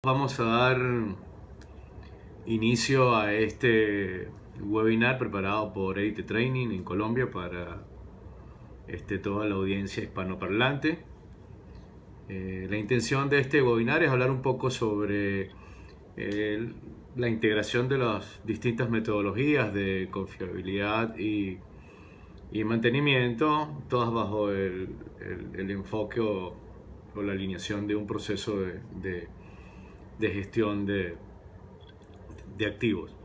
Vamos a dar inicio a este webinar preparado por Edite Training en Colombia para toda la audiencia hispanoparlante. La intención de este webinar es hablar un poco sobre la integración de las distintas metodologías de confiabilidad y mantenimiento, todas bajo el enfoque o la alineación de un proceso de gestión de activos.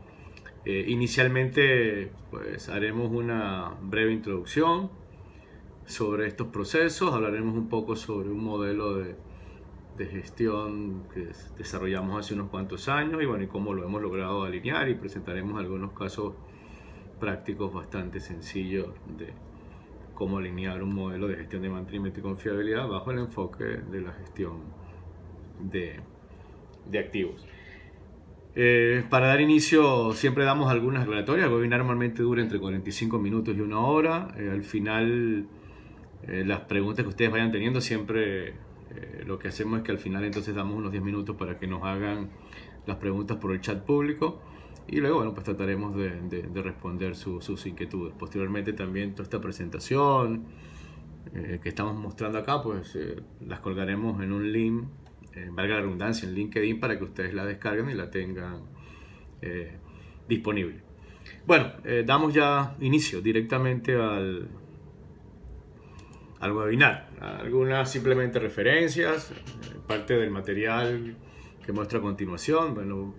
Inicialmente pues haremos una breve introducción sobre estos procesos, hablaremos un poco sobre un modelo de gestión que desarrollamos hace unos cuantos años y bueno, y cómo lo hemos logrado alinear, y presentaremos algunos casos prácticos bastante sencillos de cómo alinear un modelo de gestión de mantenimiento y confiabilidad bajo el enfoque de la gestión de activos. Para dar inicio siempre damos algunas aclaratorias. El webinar normalmente dura entre 45 minutos y una hora. Al final las preguntas que ustedes vayan teniendo siempre lo que hacemos es que al final entonces damos unos 10 minutos para que nos hagan las preguntas por el chat público y luego bueno, pues trataremos de responder sus inquietudes. Posteriormente también toda esta presentación que estamos mostrando acá pues las colgaremos en un link, valga la redundancia, en LinkedIn, para que ustedes la descarguen y la tengan disponible. Bueno, damos ya inicio directamente al webinar. Algunas simplemente referencias, parte del material que muestro a continuación. Bueno,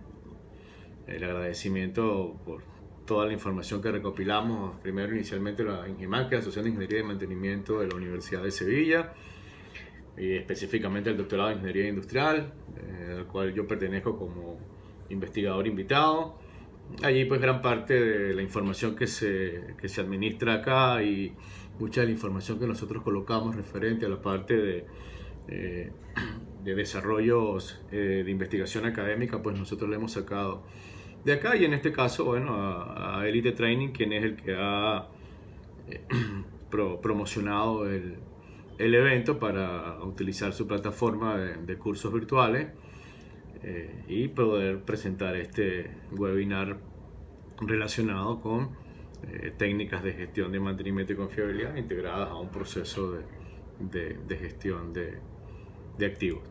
el agradecimiento por toda la información que recopilamos. Primero, inicialmente, la INGIMAN, que es la Asociación de Ingeniería y Mantenimiento de la Universidad de Sevilla, y específicamente el doctorado en Ingeniería Industrial, al cual yo pertenezco como investigador invitado. Allí pues gran parte de la información que se administra acá y mucha de la información que nosotros colocamos referente a la parte de desarrollos de investigación académica, pues nosotros la hemos sacado de acá, y en este caso, bueno, a Elite Training, quien es el que ha promocionado el evento para utilizar su plataforma de cursos virtuales y poder presentar este webinar relacionado con técnicas de gestión de mantenimiento y confiabilidad integradas a un proceso de gestión de activos.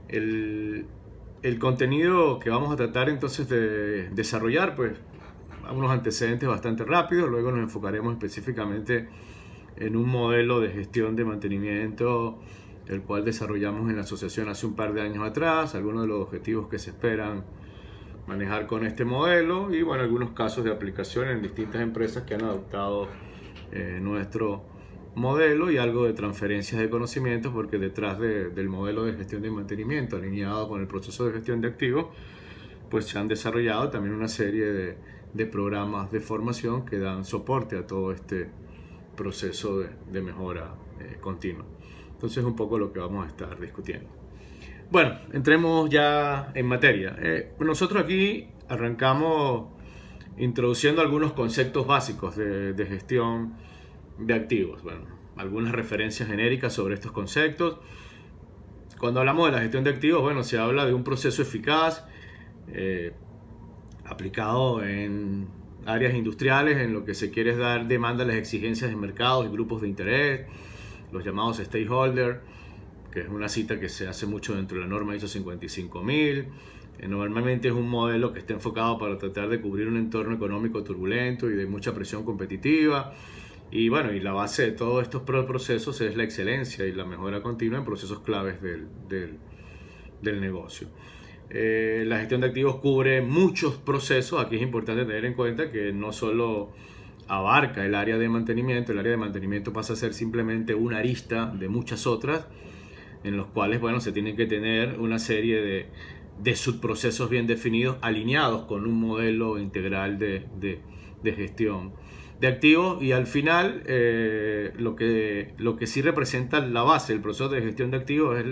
El contenido que vamos a tratar entonces de desarrollar, pues unos antecedentes bastante rápidos, luego nos enfocaremos específicamente en un modelo de gestión de mantenimiento el cual desarrollamos en la asociación hace un par de años atrás, algunos de los objetivos que se esperan manejar con este modelo y bueno, algunos casos de aplicación en distintas empresas que han adoptado nuestro modelo, y algo de transferencias de conocimientos, porque detrás del modelo de gestión de mantenimiento alineado con el proceso de gestión de activos pues se han desarrollado también una serie de programas de formación que dan soporte a todo este proceso de mejora continua. Entonces es un poco lo que vamos a estar discutiendo. Bueno, entremos ya en materia. Nosotros aquí arrancamos introduciendo algunos conceptos básicos de gestión de activos. Bueno, algunas referencias genéricas sobre estos conceptos. Cuando hablamos de la gestión de activos, bueno, se habla de un proceso eficaz aplicado en áreas industriales en lo que se quiere es dar demanda a las exigencias de mercados y grupos de interés, los llamados stakeholders, que es una cita que se hace mucho dentro de la norma ISO 55000. Normalmente es un modelo que está enfocado para tratar de cubrir un entorno económico turbulento y de mucha presión competitiva. Y bueno, y la base de todos estos procesos es la excelencia y la mejora continua en procesos claves del negocio. La gestión de activos cubre muchos procesos. Aquí es importante tener en cuenta que no solo abarca el área de mantenimiento, el área de mantenimiento pasa a ser simplemente una arista de muchas otras, en los cuales bueno, se tienen que tener una serie de subprocesos bien definidos, alineados con un modelo integral de gestión de activos, y al final lo que sí representa la base del proceso de gestión de activos es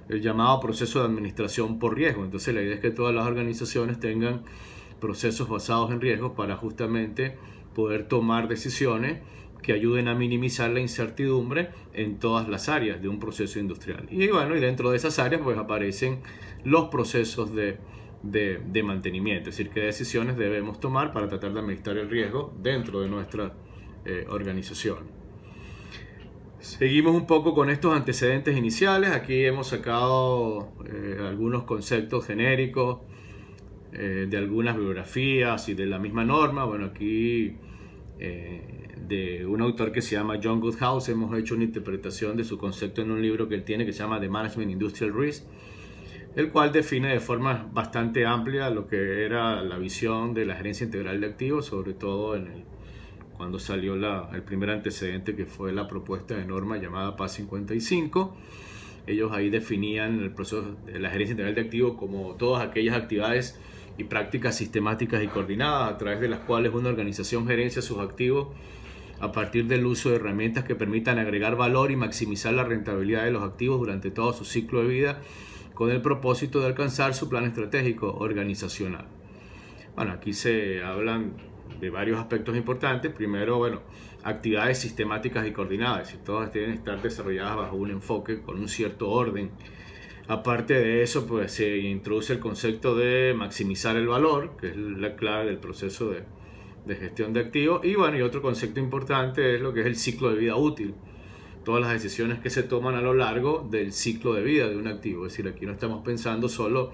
el llamado proceso de administración por riesgo. Entonces la idea es que todas las organizaciones tengan procesos basados en riesgos para justamente poder tomar decisiones que ayuden a minimizar la incertidumbre en todas las áreas de un proceso industrial. Y bueno, y dentro de esas áreas pues aparecen los procesos de mantenimiento, es decir, qué decisiones debemos tomar para tratar de administrar el riesgo dentro de nuestra organización. Seguimos un poco con estos antecedentes iniciales. Aquí hemos sacado algunos conceptos genéricos de algunas bibliografías y de la misma norma. Bueno, aquí de un autor que se llama John Goodhouse hemos hecho una interpretación de su concepto en un libro que él tiene que se llama The Management Industrial Risk, el cual define de forma bastante amplia lo que era la visión de la gerencia integral de activos, sobre todo cuando salió el primer antecedente, que fue la propuesta de norma llamada PAS 55. Ellos ahí definían el proceso de la gerencia integral de activos como todas aquellas actividades y prácticas sistemáticas y coordinadas a través de las cuales una organización gerencia sus activos a partir del uso de herramientas que permitan agregar valor y maximizar la rentabilidad de los activos durante todo su ciclo de vida, con el propósito de alcanzar su plan estratégico organizacional. Bueno, aquí se hablan de varios aspectos importantes. Primero, bueno, actividades sistemáticas y coordinadas, y todas deben estar desarrolladas bajo un enfoque con un cierto orden. Aparte de eso, pues se introduce el concepto de maximizar el valor, que es la clave del proceso de gestión de activos. Y bueno, y otro concepto importante es lo que es el ciclo de vida útil. Todas las decisiones que se toman a lo largo del ciclo de vida de un activo. Es decir, aquí no estamos pensando solo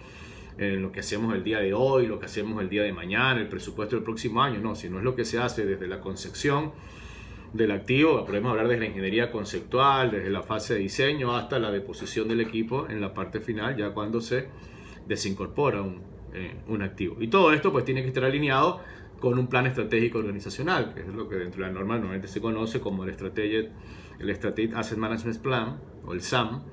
en lo que hacemos el día de hoy, lo que hacemos el día de mañana, el presupuesto del próximo año, no, sino es lo que se hace desde la concepción del activo. Podemos hablar desde la ingeniería conceptual, desde la fase de diseño hasta la deposición del equipo en la parte final, ya cuando se desincorpora un activo. Y todo esto pues tiene que estar alineado con un plan estratégico organizacional, que es lo que dentro de la norma normalmente se conoce como el Strategic Asset Management Plan, o el SAM,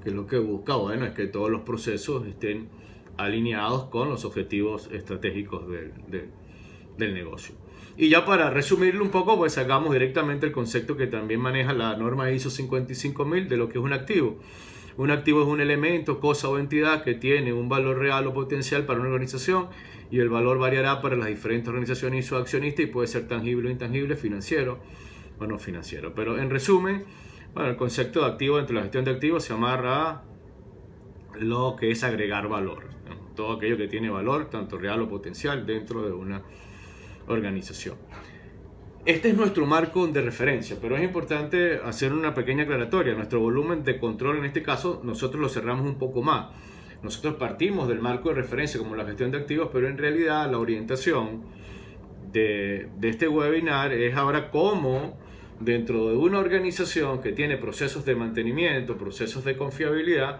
que es lo que busca, bueno, es que todos los procesos estén alineados con los objetivos estratégicos del negocio. Y ya para resumirlo un poco, pues sacamos directamente el concepto que también maneja la norma ISO 55000 de lo que es un activo. Un activo es un elemento, cosa o entidad que tiene un valor real o potencial para una organización, y el valor variará para las diferentes organizaciones y sus accionistas, y puede ser tangible o intangible, financiero o no financiero. Pero en resumen, bueno, el concepto de activo dentro de la gestión de activos se amarra a lo que es agregar valor, ¿no? Todo aquello que tiene valor, tanto real o potencial, dentro de una organización. Este es nuestro marco de referencia, pero es importante hacer una pequeña aclaratoria. Nuestro volumen de control, en este caso, nosotros lo cerramos un poco más. Nosotros partimos del marco de referencia como la gestión de activos, pero en realidad la orientación de este webinar es ahora cómo dentro de una organización que tiene procesos de mantenimiento, procesos de confiabilidad,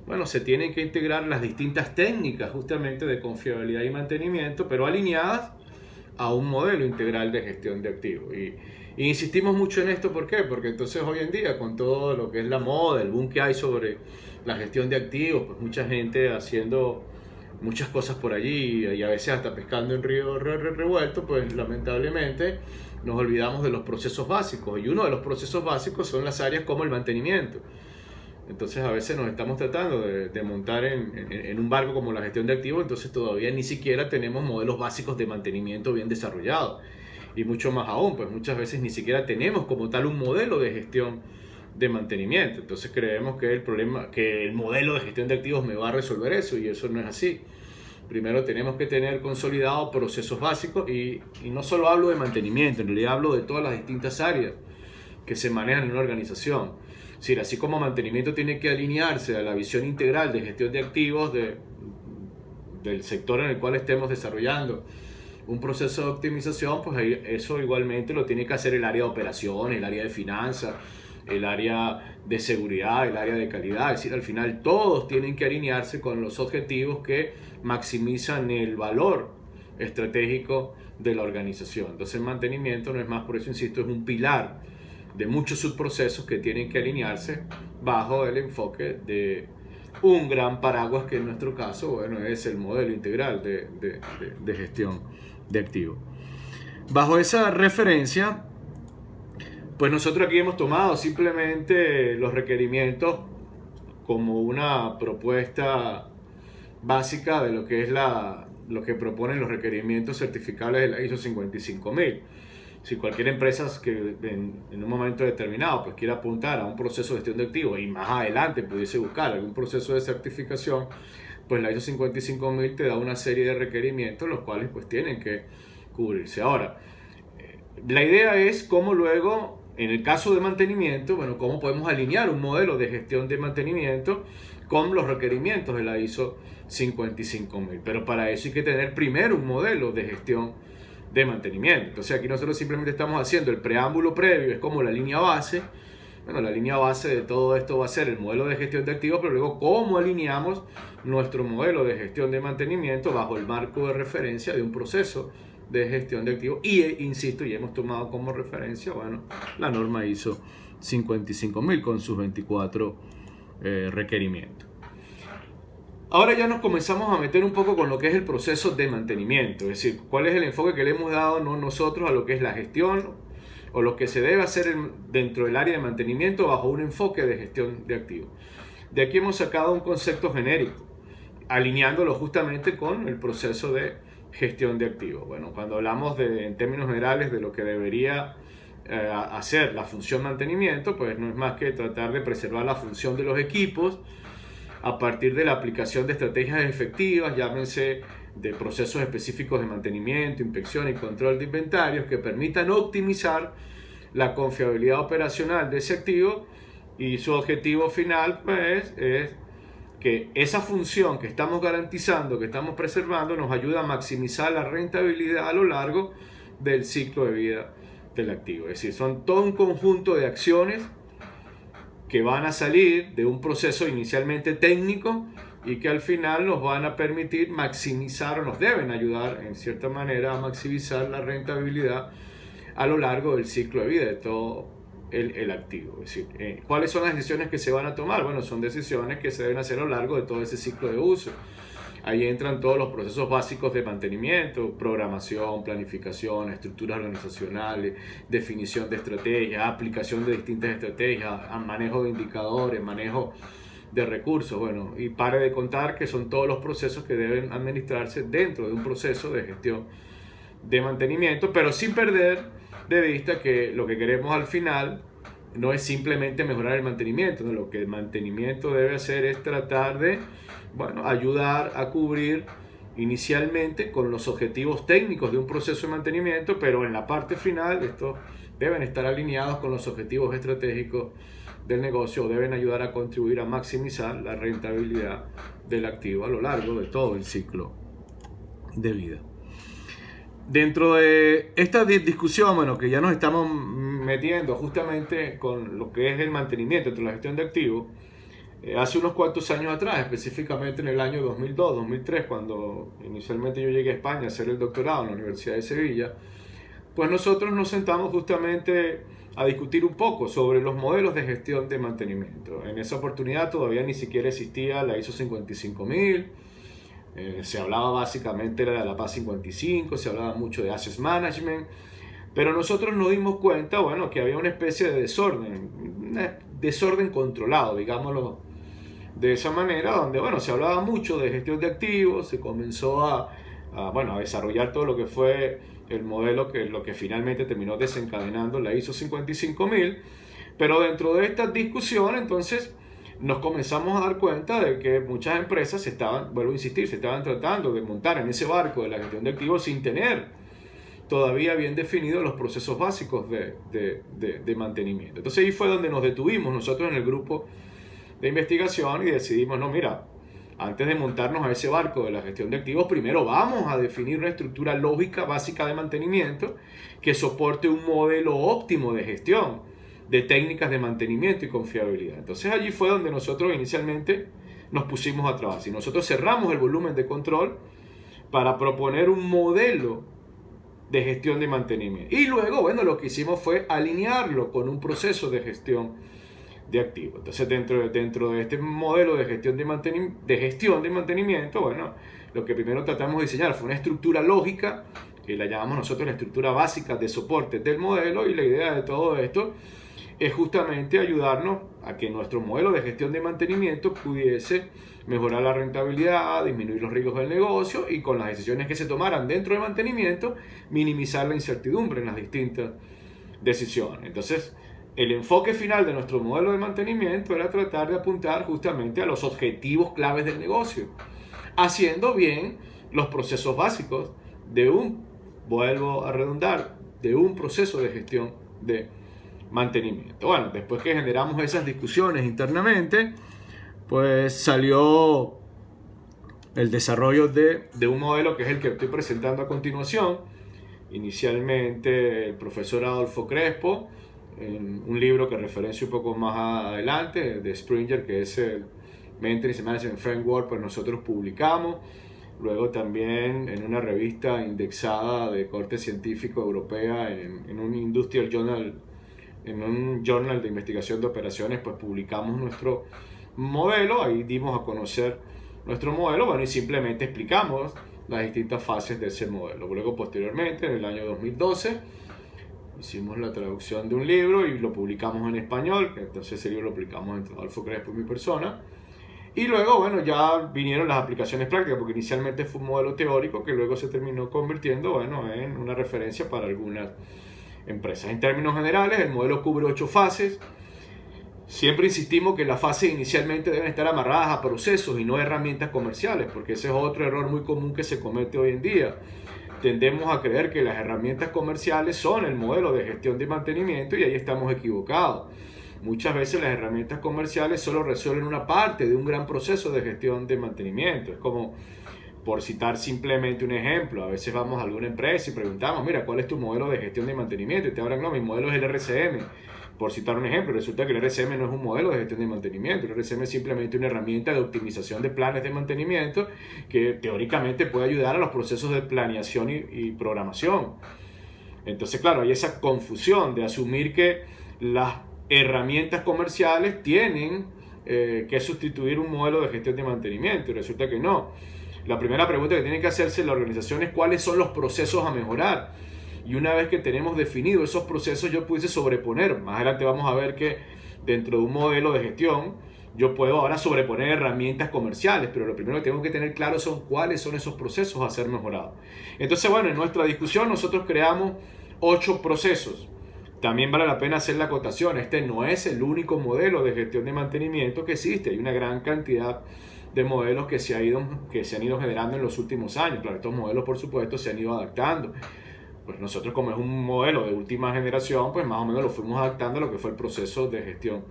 bueno, se tienen que integrar las distintas técnicas justamente de confiabilidad y mantenimiento, pero alineadas a un modelo integral de gestión de activos. Y insistimos mucho en esto, ¿por qué? Porque entonces hoy en día, con todo lo que es la moda, el boom que hay sobre la gestión de activos, pues mucha gente haciendo muchas cosas por allí y a veces hasta pescando en río revuelto, pues lamentablemente nos olvidamos de los procesos básicos, y uno de los procesos básicos son las áreas como el mantenimiento. Entonces a veces nos estamos tratando de montar en un barco como la gestión de activos, entonces todavía ni siquiera tenemos modelos básicos de mantenimiento bien desarrollados. Y mucho más aún, pues muchas veces ni siquiera tenemos como tal un modelo de gestión de mantenimiento. Entonces creemos que el modelo de gestión de activos me va a resolver eso, y eso no es así. Primero tenemos que tener consolidados procesos básicos, y no solo hablo de mantenimiento, en realidad hablo de todas las distintas áreas que se manejan en una organización. Es decir, así como mantenimiento tiene que alinearse a la visión integral de gestión de activos del sector en el cual estemos desarrollando un proceso de optimización, pues eso igualmente lo tiene que hacer el área de operaciones, el área de finanzas, el área de seguridad, el área de calidad. Es decir, al final todos tienen que alinearse con los objetivos que maximizan el valor estratégico de la organización. Entonces el mantenimiento no es más, por eso insisto, es un pilar de muchos subprocesos que tienen que alinearse bajo el enfoque de un gran paraguas, que en nuestro caso, bueno, es el modelo integral de gestión de activos. Bajo esa referencia, pues nosotros aquí hemos tomado simplemente los requerimientos como una propuesta básica de lo que es lo que proponen los requerimientos certificables de la ISO 55000. Si cualquier empresa que en un momento determinado pues quiera apuntar a un proceso de gestión de activos y más adelante pudiese buscar algún proceso de certificación, pues la ISO 55000 te da una serie de requerimientos los cuales pues tienen que cubrirse. Ahora, la idea es cómo luego, en el caso de mantenimiento, bueno, cómo podemos alinear un modelo de gestión de mantenimiento con los requerimientos de la ISO 55000. Pero para eso hay que tener primero un modelo de gestión de mantenimiento. Entonces aquí nosotros simplemente estamos haciendo el preámbulo previo, es como la línea base. Bueno, la línea base de todo esto va a ser el modelo de gestión de activos, pero luego cómo alineamos nuestro modelo de gestión de mantenimiento bajo el marco de referencia de un proceso de gestión de activos. Y insisto, ya hemos tomado como referencia, bueno, la norma ISO 55000 con sus 24 requerimientos. Ahora ya nos comenzamos a meter un poco con lo que es el proceso de mantenimiento, es decir, cuál es el enfoque que le hemos dado nosotros a lo que es la gestión o lo que se debe hacer dentro del área de mantenimiento bajo un enfoque de gestión de activos. De aquí hemos sacado un concepto genérico, alineándolo justamente con el proceso de gestión de activos. Bueno, cuando hablamos en términos generales de lo que debería hacer la función mantenimiento, pues no es más que tratar de preservar la función de los equipos a partir de la aplicación de estrategias efectivas, llámense de procesos específicos de mantenimiento, inspección y control de inventarios que permitan optimizar la confiabilidad operacional de ese activo, y su objetivo final pues es que esa función que estamos garantizando, que estamos preservando, nos ayuda a maximizar la rentabilidad a lo largo del ciclo de vida del activo. Es decir, son todo un conjunto de acciones que van a salir de un proceso inicialmente técnico y que al final nos van a permitir maximizar o nos deben ayudar en cierta manera a maximizar la rentabilidad a lo largo del ciclo de vida de todo el activo. Es decir, ¿cuáles son las decisiones que se van a tomar? Bueno, son decisiones que se deben hacer a lo largo de todo ese ciclo de uso. Ahí entran todos los procesos básicos de mantenimiento: programación, planificación, estructuras organizacionales, definición de estrategias, aplicación de distintas estrategias, manejo de indicadores, manejo de recursos. Bueno, y pare de contar que son todos los procesos que deben administrarse dentro de un proceso de gestión de mantenimiento, pero sin perder de vista que lo que queremos al final no es simplemente mejorar el mantenimiento, ¿no? Lo que el mantenimiento debe hacer es tratar de, bueno, ayudar a cubrir inicialmente con los objetivos técnicos de un proceso de mantenimiento, pero en la parte final estos deben estar alineados con los objetivos estratégicos del negocio, o deben ayudar a contribuir a maximizar la rentabilidad del activo a lo largo de todo el ciclo de vida. Dentro de esta discusión, bueno, que ya nos estamos metiendo justamente con lo que es el mantenimiento dentro de la gestión de activos, hace unos cuantos años atrás, específicamente en el año 2002, 2003, cuando inicialmente yo llegué a España a hacer el doctorado en la Universidad de Sevilla, pues nosotros nos sentamos justamente a discutir un poco sobre los modelos de gestión de mantenimiento. En esa oportunidad todavía ni siquiera existía la ISO 55000. Se hablaba básicamente de la PAS 55, se hablaba mucho de Asset Management, pero nosotros nos dimos cuenta, bueno, que había una especie de desorden controlado, digámoslo de esa manera, donde, bueno, se hablaba mucho de gestión de activos, se comenzó a desarrollar todo lo que fue el modelo, que lo que finalmente terminó desencadenando la ISO 55000, pero dentro de esta discusión, entonces, nos comenzamos a dar cuenta de que muchas empresas se estaban tratando de montar en ese barco de la gestión de activos sin tener todavía bien definidos los procesos básicos de mantenimiento. Entonces ahí fue donde nos detuvimos nosotros en el grupo de investigación y decidimos, no, mira, antes de montarnos a ese barco de la gestión de activos, primero vamos a definir una estructura lógica básica de mantenimiento que soporte un modelo óptimo de gestión de técnicas de mantenimiento y confiabilidad. Entonces allí fue donde nosotros inicialmente nos pusimos a trabajar. Si nosotros cerramos el volumen de control para proponer un modelo de gestión de mantenimiento. Y luego, bueno, lo que hicimos fue alinearlo con un proceso de gestión de activos. Entonces, dentro de este modelo de gestión de mantenimiento, bueno, lo que primero tratamos de diseñar fue una estructura lógica que la llamamos nosotros la estructura básica de soporte del modelo, y la idea de todo esto es justamente ayudarnos a que nuestro modelo de gestión de mantenimiento pudiese mejorar la rentabilidad, disminuir los riesgos del negocio y con las decisiones que se tomaran dentro de mantenimiento, minimizar la incertidumbre en las distintas decisiones. Entonces, el enfoque final de nuestro modelo de mantenimiento era tratar de apuntar justamente a los objetivos claves del negocio, haciendo bien los procesos básicos de vuelvo a redundar, de un proceso de gestión de mantenimiento. Bueno, después que generamos esas discusiones internamente, pues salió el desarrollo de un modelo que es el que estoy presentando a continuación. Inicialmente el profesor Adolfo Crespo, en un libro que referencio un poco más adelante, de Springer, que es el Maintenance Management Framework, pues nosotros publicamos. Luego también en una revista indexada de corte científico europea, en un Industrial Journal, en un journal de investigación de operaciones, pues publicamos nuestro modelo. Ahí dimos a conocer nuestro modelo, bueno, y simplemente explicamos las distintas fases de ese modelo. Luego, posteriormente, en el año 2012, hicimos la traducción de un libro y lo publicamos en español, que entonces ese libro lo publicamos entre Adolfo Crespo y mi persona. Y luego, bueno, ya vinieron las aplicaciones prácticas, porque inicialmente fue un modelo teórico que luego se terminó convirtiendo, bueno, en una referencia para algunas empresas. En términos generales, el modelo cubre 8 fases. Siempre insistimos que las fases inicialmente deben estar amarradas a procesos y no a herramientas comerciales, porque ese es otro error muy común que se comete hoy en día. Tendemos a creer que las herramientas comerciales son el modelo de gestión de mantenimiento, y ahí estamos equivocados. Muchas veces las herramientas comerciales solo resuelven una parte de un gran proceso de gestión de mantenimiento. Es como, por citar simplemente un ejemplo, a veces vamos a alguna empresa y preguntamos, mira, ¿cuál es tu modelo de gestión de mantenimiento? Y te hablan, no, mi modelo es el RCM. Por citar un ejemplo, resulta que el RCM no es un modelo de gestión de mantenimiento. El RCM es simplemente una herramienta de optimización de planes de mantenimiento que teóricamente puede ayudar a los procesos de planeación y programación. Entonces, claro, hay esa confusión de asumir que las herramientas comerciales tienen que sustituir un modelo de gestión de mantenimiento, y resulta que no. La primera pregunta que tiene que hacerse la organización es cuáles son los procesos a mejorar. Y una vez que tenemos definidos esos procesos, yo pudiese sobreponer. Más adelante vamos a ver que dentro de un modelo de gestión, yo puedo ahora sobreponer herramientas comerciales, pero lo primero que tengo que tener claro son cuáles son esos procesos a ser mejorados. Entonces, bueno, en nuestra discusión nosotros creamos 8 procesos. También vale la pena hacer la acotación, este no es el único modelo de gestión de mantenimiento que existe. Hay una gran cantidad de modelos que se han ido generando en los últimos años. Claro, estos modelos, por supuesto, se han ido adaptando. Pues nosotros, como es un modelo de última generación, pues más o menos lo fuimos adaptando a lo que fue el proceso de gestión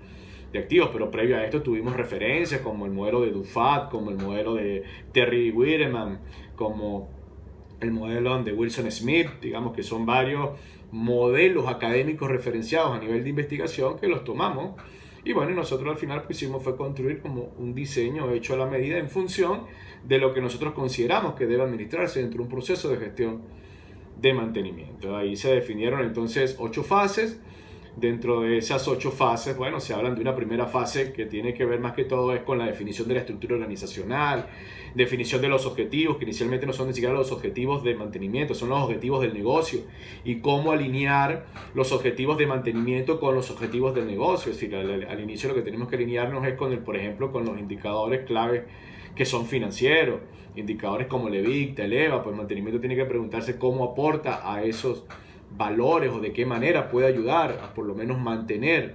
de activos, pero previo a esto tuvimos referencias como el modelo de Dufat, como el modelo de Terry Wireman, como el modelo de Wilson Smith, digamos que son varios modelos académicos referenciados a nivel de investigación que los tomamos. Y bueno, nosotros al final lo que hicimos fue construir como un diseño hecho a la medida en función de lo que nosotros consideramos que debe administrarse dentro de un proceso de gestión de mantenimiento. Ahí se definieron entonces 8 fases. Dentro de esas 8 fases, bueno, se hablan de una primera fase que tiene que ver más que todo es con la definición de la estructura organizacional, definición de los objetivos, que inicialmente no son ni siquiera los objetivos de mantenimiento, son los objetivos del negocio, y cómo alinear los objetivos de mantenimiento con los objetivos del negocio. Es decir, al inicio lo que tenemos que alinearnos es con por ejemplo, con los indicadores clave que son financieros, indicadores como el EBITDA, el EVA. Pues mantenimiento tiene que preguntarse cómo aporta a esos valores o de qué manera puede ayudar a por lo menos mantener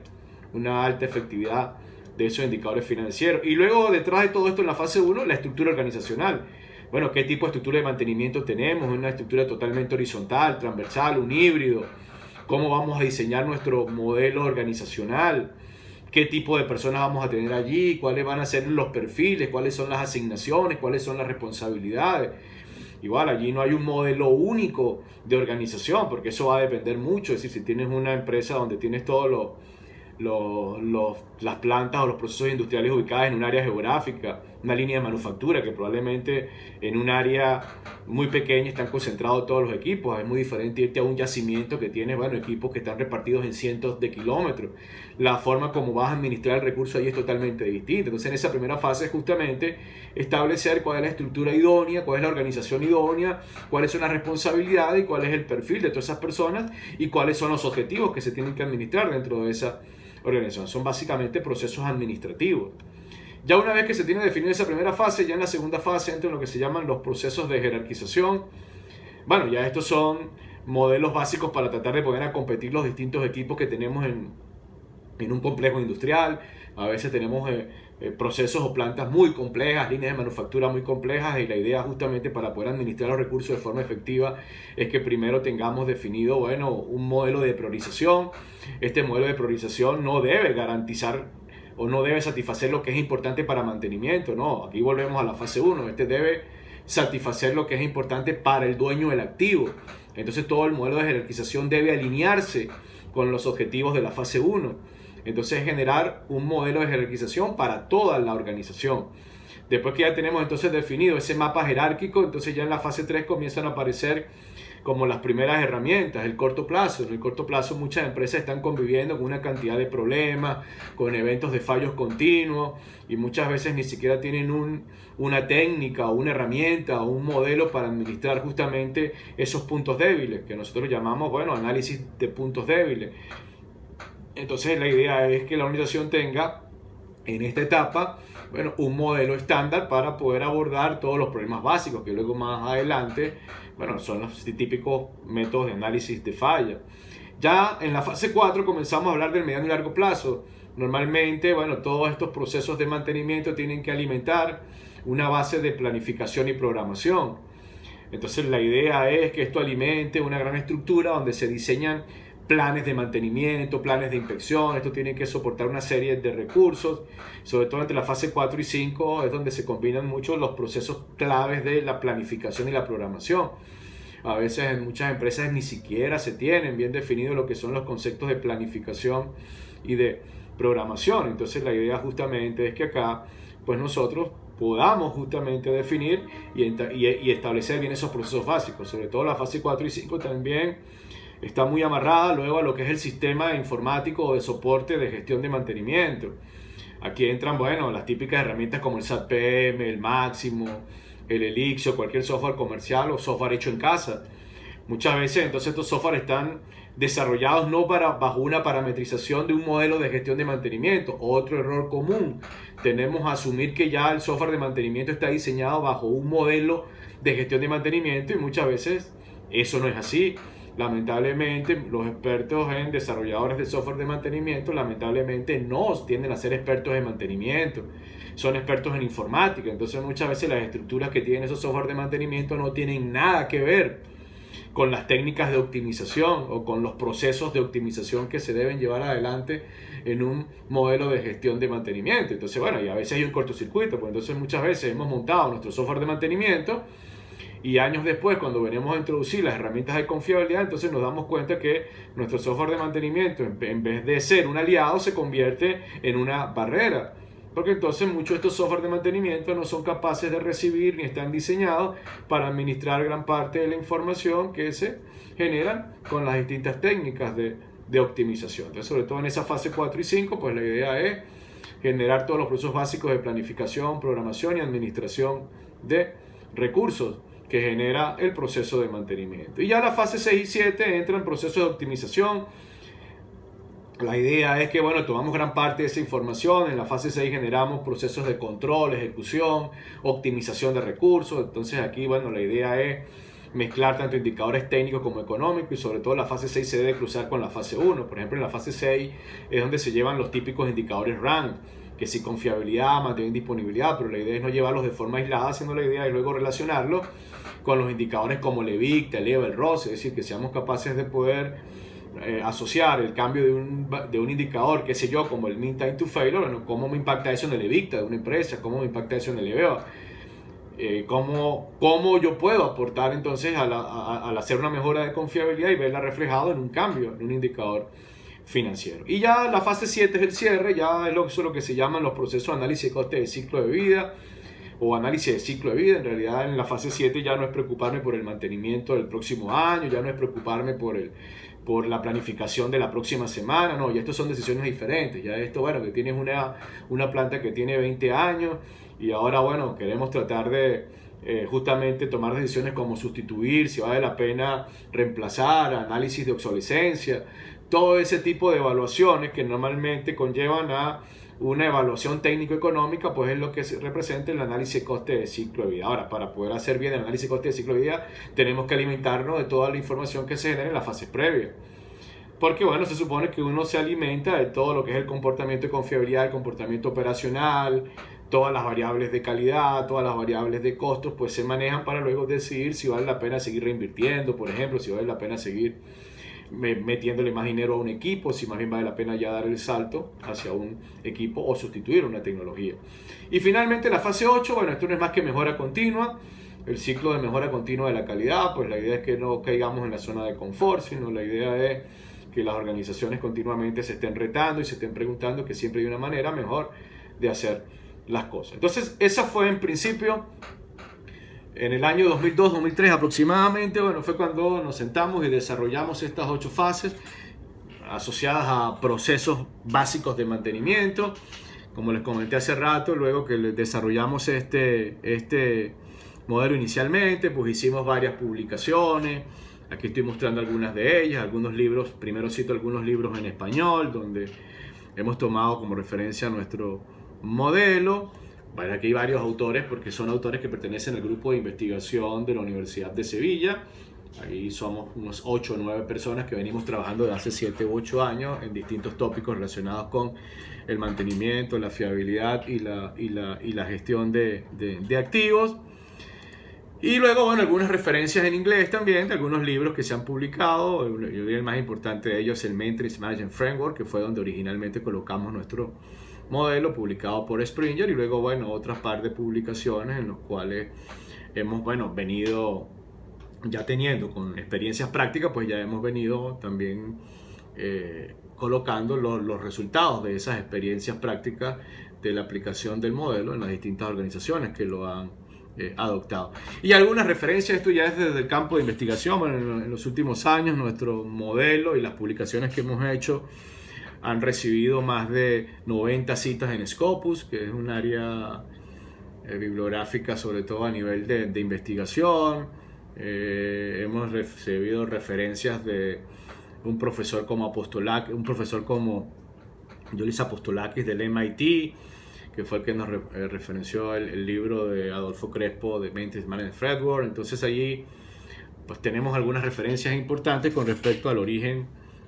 una alta efectividad de esos indicadores financieros. Y luego, detrás de todo esto, en la fase 1, la estructura organizacional. Bueno, ¿qué tipo de estructura de mantenimiento tenemos? ¿Una estructura totalmente horizontal, transversal, un híbrido? ¿Cómo vamos a diseñar nuestro modelo organizacional? ¿Qué tipo de personas vamos a tener allí? ¿Cuáles van a ser los perfiles? ¿Cuáles son las asignaciones? ¿Cuáles son las responsabilidades? Igual, allí no hay un modelo único de organización, porque eso va a depender mucho. Es decir, si tienes una empresa donde tienes todos las plantas o los procesos industriales ubicadas en un área geográfica, una línea de manufactura que probablemente en un área muy pequeña están concentrados todos los equipos. Es muy diferente irte a un yacimiento que tiene, bueno, equipos que están repartidos en cientos de kilómetros. La forma como vas a administrar el recurso ahí es totalmente distinta. Entonces en esa primera fase es justamente establecer cuál es la estructura idónea, cuál es la organización idónea, cuáles son las responsabilidades y cuál es el perfil de todas esas personas y cuáles son los objetivos que se tienen que administrar dentro de esa organización. Son básicamente procesos administrativos. Ya una vez que se tiene definida esa primera fase, ya en la segunda fase entran lo que se llaman los procesos de jerarquización. Bueno, ya estos son modelos básicos para tratar de poder a competir los distintos equipos que tenemos en un complejo industrial. A veces tenemos procesos o plantas muy complejas, líneas de manufactura muy complejas, y la idea justamente para poder administrar los recursos de forma efectiva es que primero tengamos definido, bueno, un modelo de priorización. Este modelo de priorización no debe garantizar o no debe satisfacer lo que es importante para mantenimiento, no, aquí volvemos a la fase 1, este debe satisfacer lo que es importante para el dueño del activo. Entonces todo el modelo de jerarquización debe alinearse con los objetivos de la fase 1. Entonces generar un modelo de jerarquización para toda la organización. Después que ya tenemos entonces definido ese mapa jerárquico, entonces ya en la fase 3 comienzan a aparecer como las primeras herramientas, el corto plazo. En el corto plazo muchas empresas están conviviendo con una cantidad de problemas, con eventos de fallos continuos, y muchas veces ni siquiera tienen una técnica o una herramienta o un modelo para administrar justamente esos puntos débiles, que nosotros llamamos, bueno, análisis de puntos débiles. Entonces la idea es que la organización tenga en esta etapa, bueno, un modelo estándar para poder abordar todos los problemas básicos que luego más adelante, bueno, son los típicos métodos de análisis de falla. Ya en la fase 4 comenzamos a hablar del mediano y largo plazo. Normalmente, bueno, todos estos procesos de mantenimiento tienen que alimentar una base de planificación y programación. Entonces la idea es que esto alimente una gran estructura donde se diseñan planes de mantenimiento, planes de inspección. Esto tiene que soportar una serie de recursos, sobre todo entre la fase 4 y 5 es donde se combinan mucho los procesos claves de la planificación y la programación. A veces en muchas empresas ni siquiera se tienen bien definidos lo que son los conceptos de planificación y de programación. Entonces la idea justamente es que acá pues nosotros podamos justamente definir y establecer bien esos procesos básicos. Sobre todo la fase 4 y 5 también está muy amarrada luego a lo que es el sistema informático de soporte de gestión de mantenimiento. Aquí entran, bueno, las típicas herramientas como el SAP PM, el Máximo, el Elixir, cualquier software comercial o software hecho en casa. Muchas veces entonces estos software están desarrollados no bajo una parametrización de un modelo de gestión de mantenimiento. Otro error común, tenemos a asumir que ya el software de mantenimiento está diseñado bajo un modelo de gestión de mantenimiento, y muchas veces eso no es así. Lamentablemente los expertos en desarrolladores de software de mantenimiento lamentablemente no tienden a ser expertos en mantenimiento, son expertos en informática. Entonces muchas veces las estructuras que tienen esos software de mantenimiento no tienen nada que ver con las técnicas de optimización o con los procesos de optimización que se deben llevar adelante en un modelo de gestión de mantenimiento. Entonces, bueno, y a veces hay un cortocircuito, pues entonces muchas veces hemos montado nuestro software de mantenimiento y años después, cuando venimos a introducir las herramientas de confiabilidad, entonces nos damos cuenta que nuestro software de mantenimiento, en vez de ser un aliado, se convierte en una barrera. Porque entonces muchos de estos software de mantenimiento no son capaces de recibir ni están diseñados para administrar gran parte de la información que se genera con las distintas técnicas de optimización. Entonces, sobre todo en esa fase 4 y 5, pues la idea es generar todos los procesos básicos de planificación, programación y administración de recursos que genera el proceso de mantenimiento. Y ya la fase 6 y 7 entran procesos de optimización. La idea es que, bueno, tomamos gran parte de esa información. En la fase 6 generamos procesos de control, ejecución, optimización de recursos. Entonces aquí, bueno, la idea es mezclar tanto indicadores técnicos como económicos, y sobre todo la fase 6 se debe cruzar con la fase 1. Por ejemplo, en la fase 6 es donde se llevan los típicos indicadores RAM, que si confiabilidad, mantener disponibilidad, pero la idea es no llevarlos de forma aislada, sino la idea es luego relacionarlos con los indicadores como el EBITDA, el EVA, el ROS, es decir, que seamos capaces de poder asociar el cambio de un indicador, qué sé yo, como el mean time to failure, bueno, cómo me impacta eso en el EBITDA de una empresa, cómo me impacta eso en el EVA, cómo yo puedo aportar entonces al hacer una mejora de confiabilidad y verla reflejado en un cambio, en un indicador financiero. Y ya la fase 7 es el cierre, ya es lo que se llaman los procesos de análisis de coste de ciclo de vida o análisis de ciclo de vida. En realidad en la fase 7 ya no es preocuparme por el mantenimiento del próximo año, ya no es preocuparme por la planificación de la próxima semana, no, ya estas son decisiones diferentes, ya esto, bueno, que tienes una planta que tiene 20 años y ahora, bueno, queremos tratar de justamente tomar decisiones como sustituir, si vale la pena reemplazar, análisis de obsolescencia, todo ese tipo de evaluaciones que normalmente conllevan a una evaluación técnico-económica, pues es lo que representa el análisis de coste de ciclo de vida. Ahora, para poder hacer bien el análisis de coste de ciclo de vida, tenemos que alimentarnos de toda la información que se genera en la fase previa. Porque, bueno, se supone que uno se alimenta de todo lo que es el comportamiento de confiabilidad, el comportamiento operacional, todas las variables de calidad, todas las variables de costos, pues se manejan para luego decidir si vale la pena seguir reinvirtiendo, por ejemplo, si vale la pena seguir metiéndole más dinero a un equipo, si más bien vale la pena ya dar el salto hacia un equipo o sustituir una tecnología. Y finalmente la fase 8, bueno, esto no es más que mejora continua, el ciclo de mejora continua de la calidad, pues la idea es que no caigamos en la zona de confort, sino la idea es que las organizaciones continuamente se estén retando y se estén preguntando que siempre hay una manera mejor de hacer las cosas. Entonces, esa fue en principio en el año 2002-2003 aproximadamente, bueno, fue cuando nos sentamos y desarrollamos estas 8 fases asociadas a procesos básicos de mantenimiento. Como les comenté hace rato, luego que desarrollamos este modelo inicialmente, pues hicimos varias publicaciones. Aquí estoy mostrando algunas de ellas, algunos libros. Primero cito algunos libros en español, donde hemos tomado como referencia nuestro modelo. Bueno, aquí hay varios autores, porque son autores que pertenecen al grupo de investigación de la Universidad de Sevilla. Ahí somos unos 8 o 9 personas que venimos trabajando desde hace 7 u 8 años en distintos tópicos relacionados con el mantenimiento, la fiabilidad y la gestión de activos. Y luego, bueno, algunas referencias en inglés también de algunos libros que se han publicado. Yo diría el más importante de ellos, el Matrix Management Framework, que fue donde originalmente colocamos nuestro modelo, publicado por Springer, y luego, bueno, otras par de publicaciones en los cuales hemos, bueno, venido ya teniendo con experiencias prácticas, pues ya hemos venido también colocando los resultados de esas experiencias prácticas de la aplicación del modelo en las distintas organizaciones que lo han adoptado. Y algunas referencias, esto ya es desde el campo de investigación. Bueno, en los últimos años nuestro modelo y las publicaciones que hemos hecho han recibido más de 90 citas en Scopus, que es un área bibliográfica sobre todo a nivel de investigación. Hemos recibido referencias de un profesor como Yolis Apostolakis del MIT, que fue el que nos referenció el libro de Adolfo Crespo de Matrix Management Framework. Entonces allí pues tenemos algunas referencias importantes con respecto al origen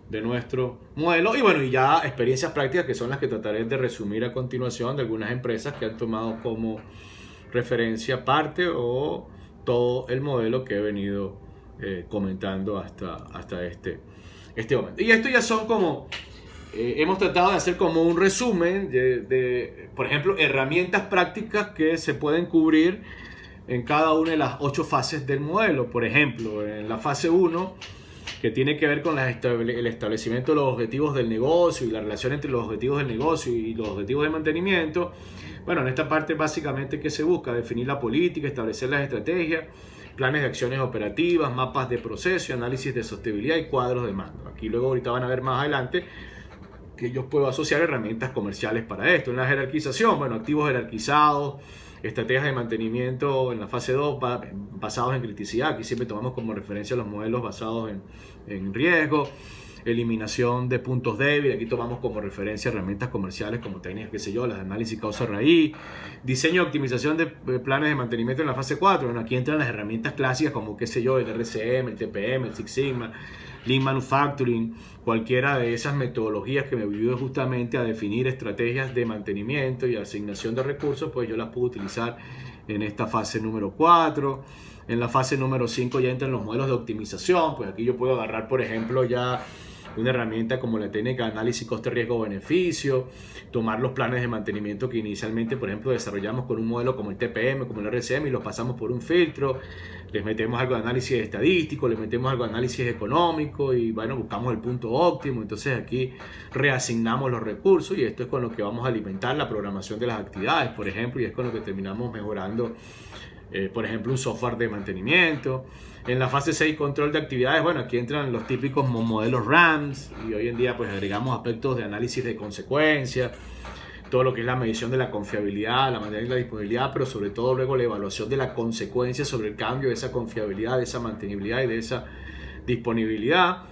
de nuestro modelo, y bueno, y ya experiencias prácticas que son las que trataré de resumir a continuación, de algunas empresas que han tomado como referencia parte o todo el modelo que he venido comentando hasta este momento. Y esto ya son como hemos tratado de hacer como un resumen de, por ejemplo, herramientas prácticas que se pueden cubrir en cada una de las 8 fases del modelo. Por ejemplo, en la fase 1, que tiene que ver con el establecimiento de los objetivos del negocio y la relación entre los objetivos del negocio y los objetivos de mantenimiento. Bueno, en esta parte básicamente que se busca definir la política, establecer las estrategias, planes de acciones operativas, mapas de proceso, análisis de sostenibilidad y cuadros de mando. Aquí luego ahorita van a ver más adelante que yo puedo asociar herramientas comerciales para esto. En la jerarquización, bueno, activos jerarquizados, estrategias de mantenimiento en la fase 2 basados en criticidad. Aquí siempre tomamos como referencia los modelos basados en riesgo. Eliminación de puntos débiles. Aquí tomamos como referencia herramientas comerciales como técnicas, qué sé yo, las de análisis causa-raíz. Diseño y optimización de planes de mantenimiento en la fase 4. Bueno, aquí entran las herramientas clásicas como, qué sé yo, el RCM, el TPM, el Six Sigma, Lean Manufacturing. Cualquiera de esas metodologías que me ayuden justamente a definir estrategias de mantenimiento y asignación de recursos, pues yo las puedo utilizar en esta fase número 4. En la fase número 5 ya entran los modelos de optimización. Pues aquí yo puedo agarrar, por ejemplo, ya una herramienta como la técnica de análisis coste-riesgo-beneficio, tomar los planes de mantenimiento que inicialmente, por ejemplo, desarrollamos con un modelo como el TPM, como el RCM, y los pasamos por un filtro, les metemos algo de análisis estadístico, les metemos algo de análisis económico y bueno, buscamos el punto óptimo. Entonces aquí reasignamos los recursos y esto es con lo que vamos a alimentar la programación de las actividades, por ejemplo, y es con lo que terminamos mejorando, por ejemplo, un software de mantenimiento. En la fase 6, control de actividades, bueno, aquí entran los típicos modelos RAMS y hoy en día pues agregamos aspectos de análisis de consecuencias, todo lo que es la medición de la confiabilidad, la manera de la disponibilidad, pero sobre todo luego la evaluación de la consecuencia sobre el cambio de esa confiabilidad, de esa mantenibilidad y de esa disponibilidad.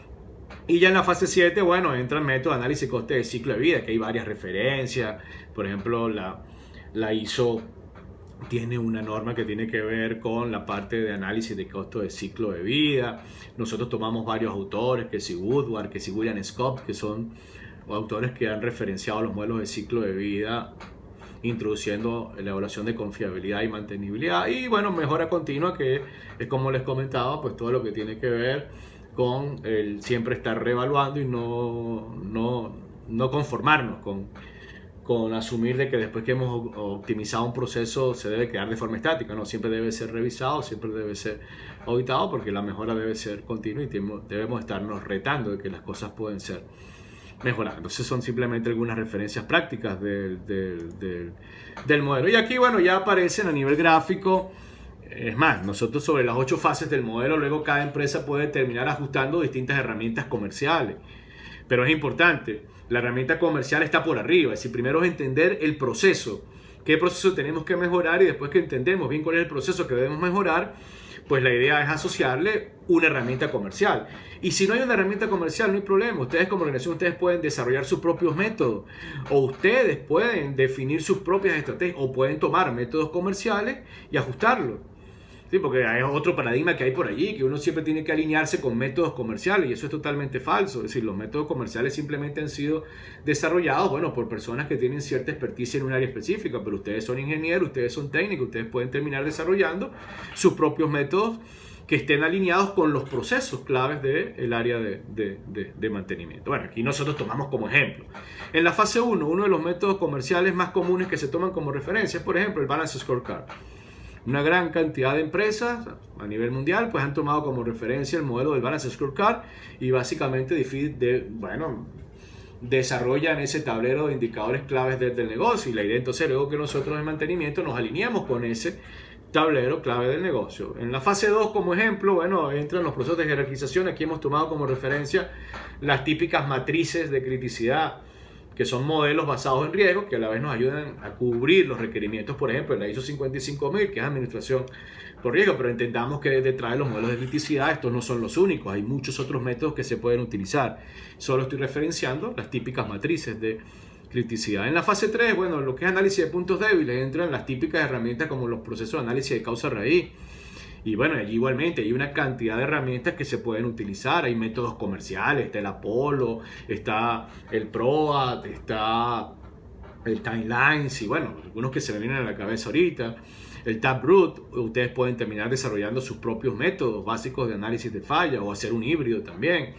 Y ya en la fase 7, bueno, entra el método de análisis coste de ciclo de vida, que hay varias referencias. Por ejemplo, la ISO tiene una norma que tiene que ver con la parte de análisis de costo de ciclo de vida. Nosotros tomamos varios autores, que si Woodward, que si William Scott, que son autores que han referenciado los modelos de ciclo de vida, introduciendo la evaluación de confiabilidad y mantenibilidad. Y bueno, mejora continua, que es como les comentaba, pues todo lo que tiene que ver con el siempre estar reevaluando y no conformarnos con asumir de que después que hemos optimizado un proceso se debe quedar de forma estática, no, siempre debe ser revisado, siempre debe ser auditado, porque la mejora debe ser continua y debemos estarnos retando de que las cosas pueden ser mejoradas. Entonces son simplemente algunas referencias prácticas del modelo. Y aquí, bueno, ya aparecen a nivel gráfico. Es más, nosotros sobre las 8 fases del modelo, luego cada empresa puede terminar ajustando distintas herramientas comerciales. Pero es importante, la herramienta comercial está por arriba. Es decir, primero es entender el proceso, qué proceso tenemos que mejorar, y después que entendemos bien cuál es el proceso que debemos mejorar, pues la idea es asociarle una herramienta comercial. Y si no hay una herramienta comercial, no hay problema. Ustedes como organización, ustedes pueden desarrollar sus propios métodos, o ustedes pueden definir sus propias estrategias, o pueden tomar métodos comerciales y ajustarlos. Sí, porque hay otro paradigma que hay por allí, que uno siempre tiene que alinearse con métodos comerciales, y eso es totalmente falso. Es decir, los métodos comerciales simplemente han sido desarrollados, bueno, por personas que tienen cierta experticia en un área específica, pero ustedes son ingenieros, ustedes son técnicos, ustedes pueden terminar desarrollando sus propios métodos que estén alineados con los procesos claves del área de mantenimiento. Bueno, aquí nosotros tomamos como ejemplo. En la fase 1, uno de los métodos comerciales más comunes que se toman como referencia es, por ejemplo, el Balance Scorecard. Una gran cantidad de empresas a nivel mundial pues han tomado como referencia el modelo del Balance Scorecard y básicamente desarrollan ese tablero de indicadores claves del negocio. Y la idea entonces, luego que nosotros en mantenimiento nos alineamos con ese tablero clave del negocio. En la fase 2, como ejemplo, bueno, entran los procesos de jerarquización. Aquí hemos tomado como referencia las típicas matrices de criticidad, que son modelos basados en riesgo, que a la vez nos ayudan a cubrir los requerimientos, por ejemplo, en la ISO 55000, que es administración por riesgo, pero entendamos que detrás de los modelos de criticidad estos no son los únicos, hay muchos otros métodos que se pueden utilizar. Solo estoy referenciando las típicas matrices de criticidad. En la fase 3, bueno, lo que es análisis de puntos débiles, entran las típicas herramientas como los procesos de análisis de causa-raíz. Y bueno, allí igualmente hay una cantidad de herramientas que se pueden utilizar. Hay métodos comerciales, está el Apollo, está el PROAT, está el Timelines y bueno, algunos que se me vienen a la cabeza ahorita. El Taproot, ustedes pueden terminar desarrollando sus propios métodos básicos de análisis de falla o hacer un híbrido también.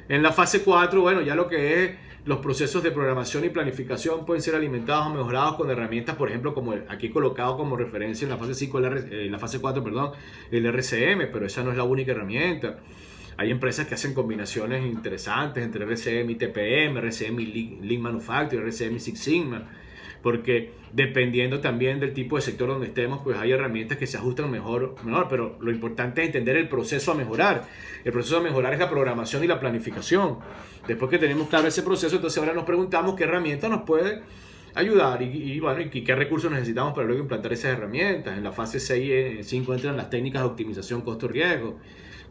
En la fase 4, bueno, ya lo que es los procesos de programación y planificación pueden ser alimentados o mejorados con herramientas, por ejemplo, como aquí colocado como referencia en la fase 5, en la fase 4, perdón, el RCM, pero esa no es la única herramienta. Hay empresas que hacen combinaciones interesantes entre RCM y TPM, RCM y Lean Manufacturing, RCM y Six Sigma, porque dependiendo también del tipo de sector donde estemos, pues hay herramientas que se ajustan mejor, pero lo importante es entender el proceso a mejorar. El proceso a mejorar es la programación y la planificación. Después que tenemos claro ese proceso, entonces ahora nos preguntamos qué herramienta nos puede ayudar y qué recursos necesitamos para luego implantar esas herramientas. En la fase 6 se encuentran las técnicas de optimización costo-riesgo.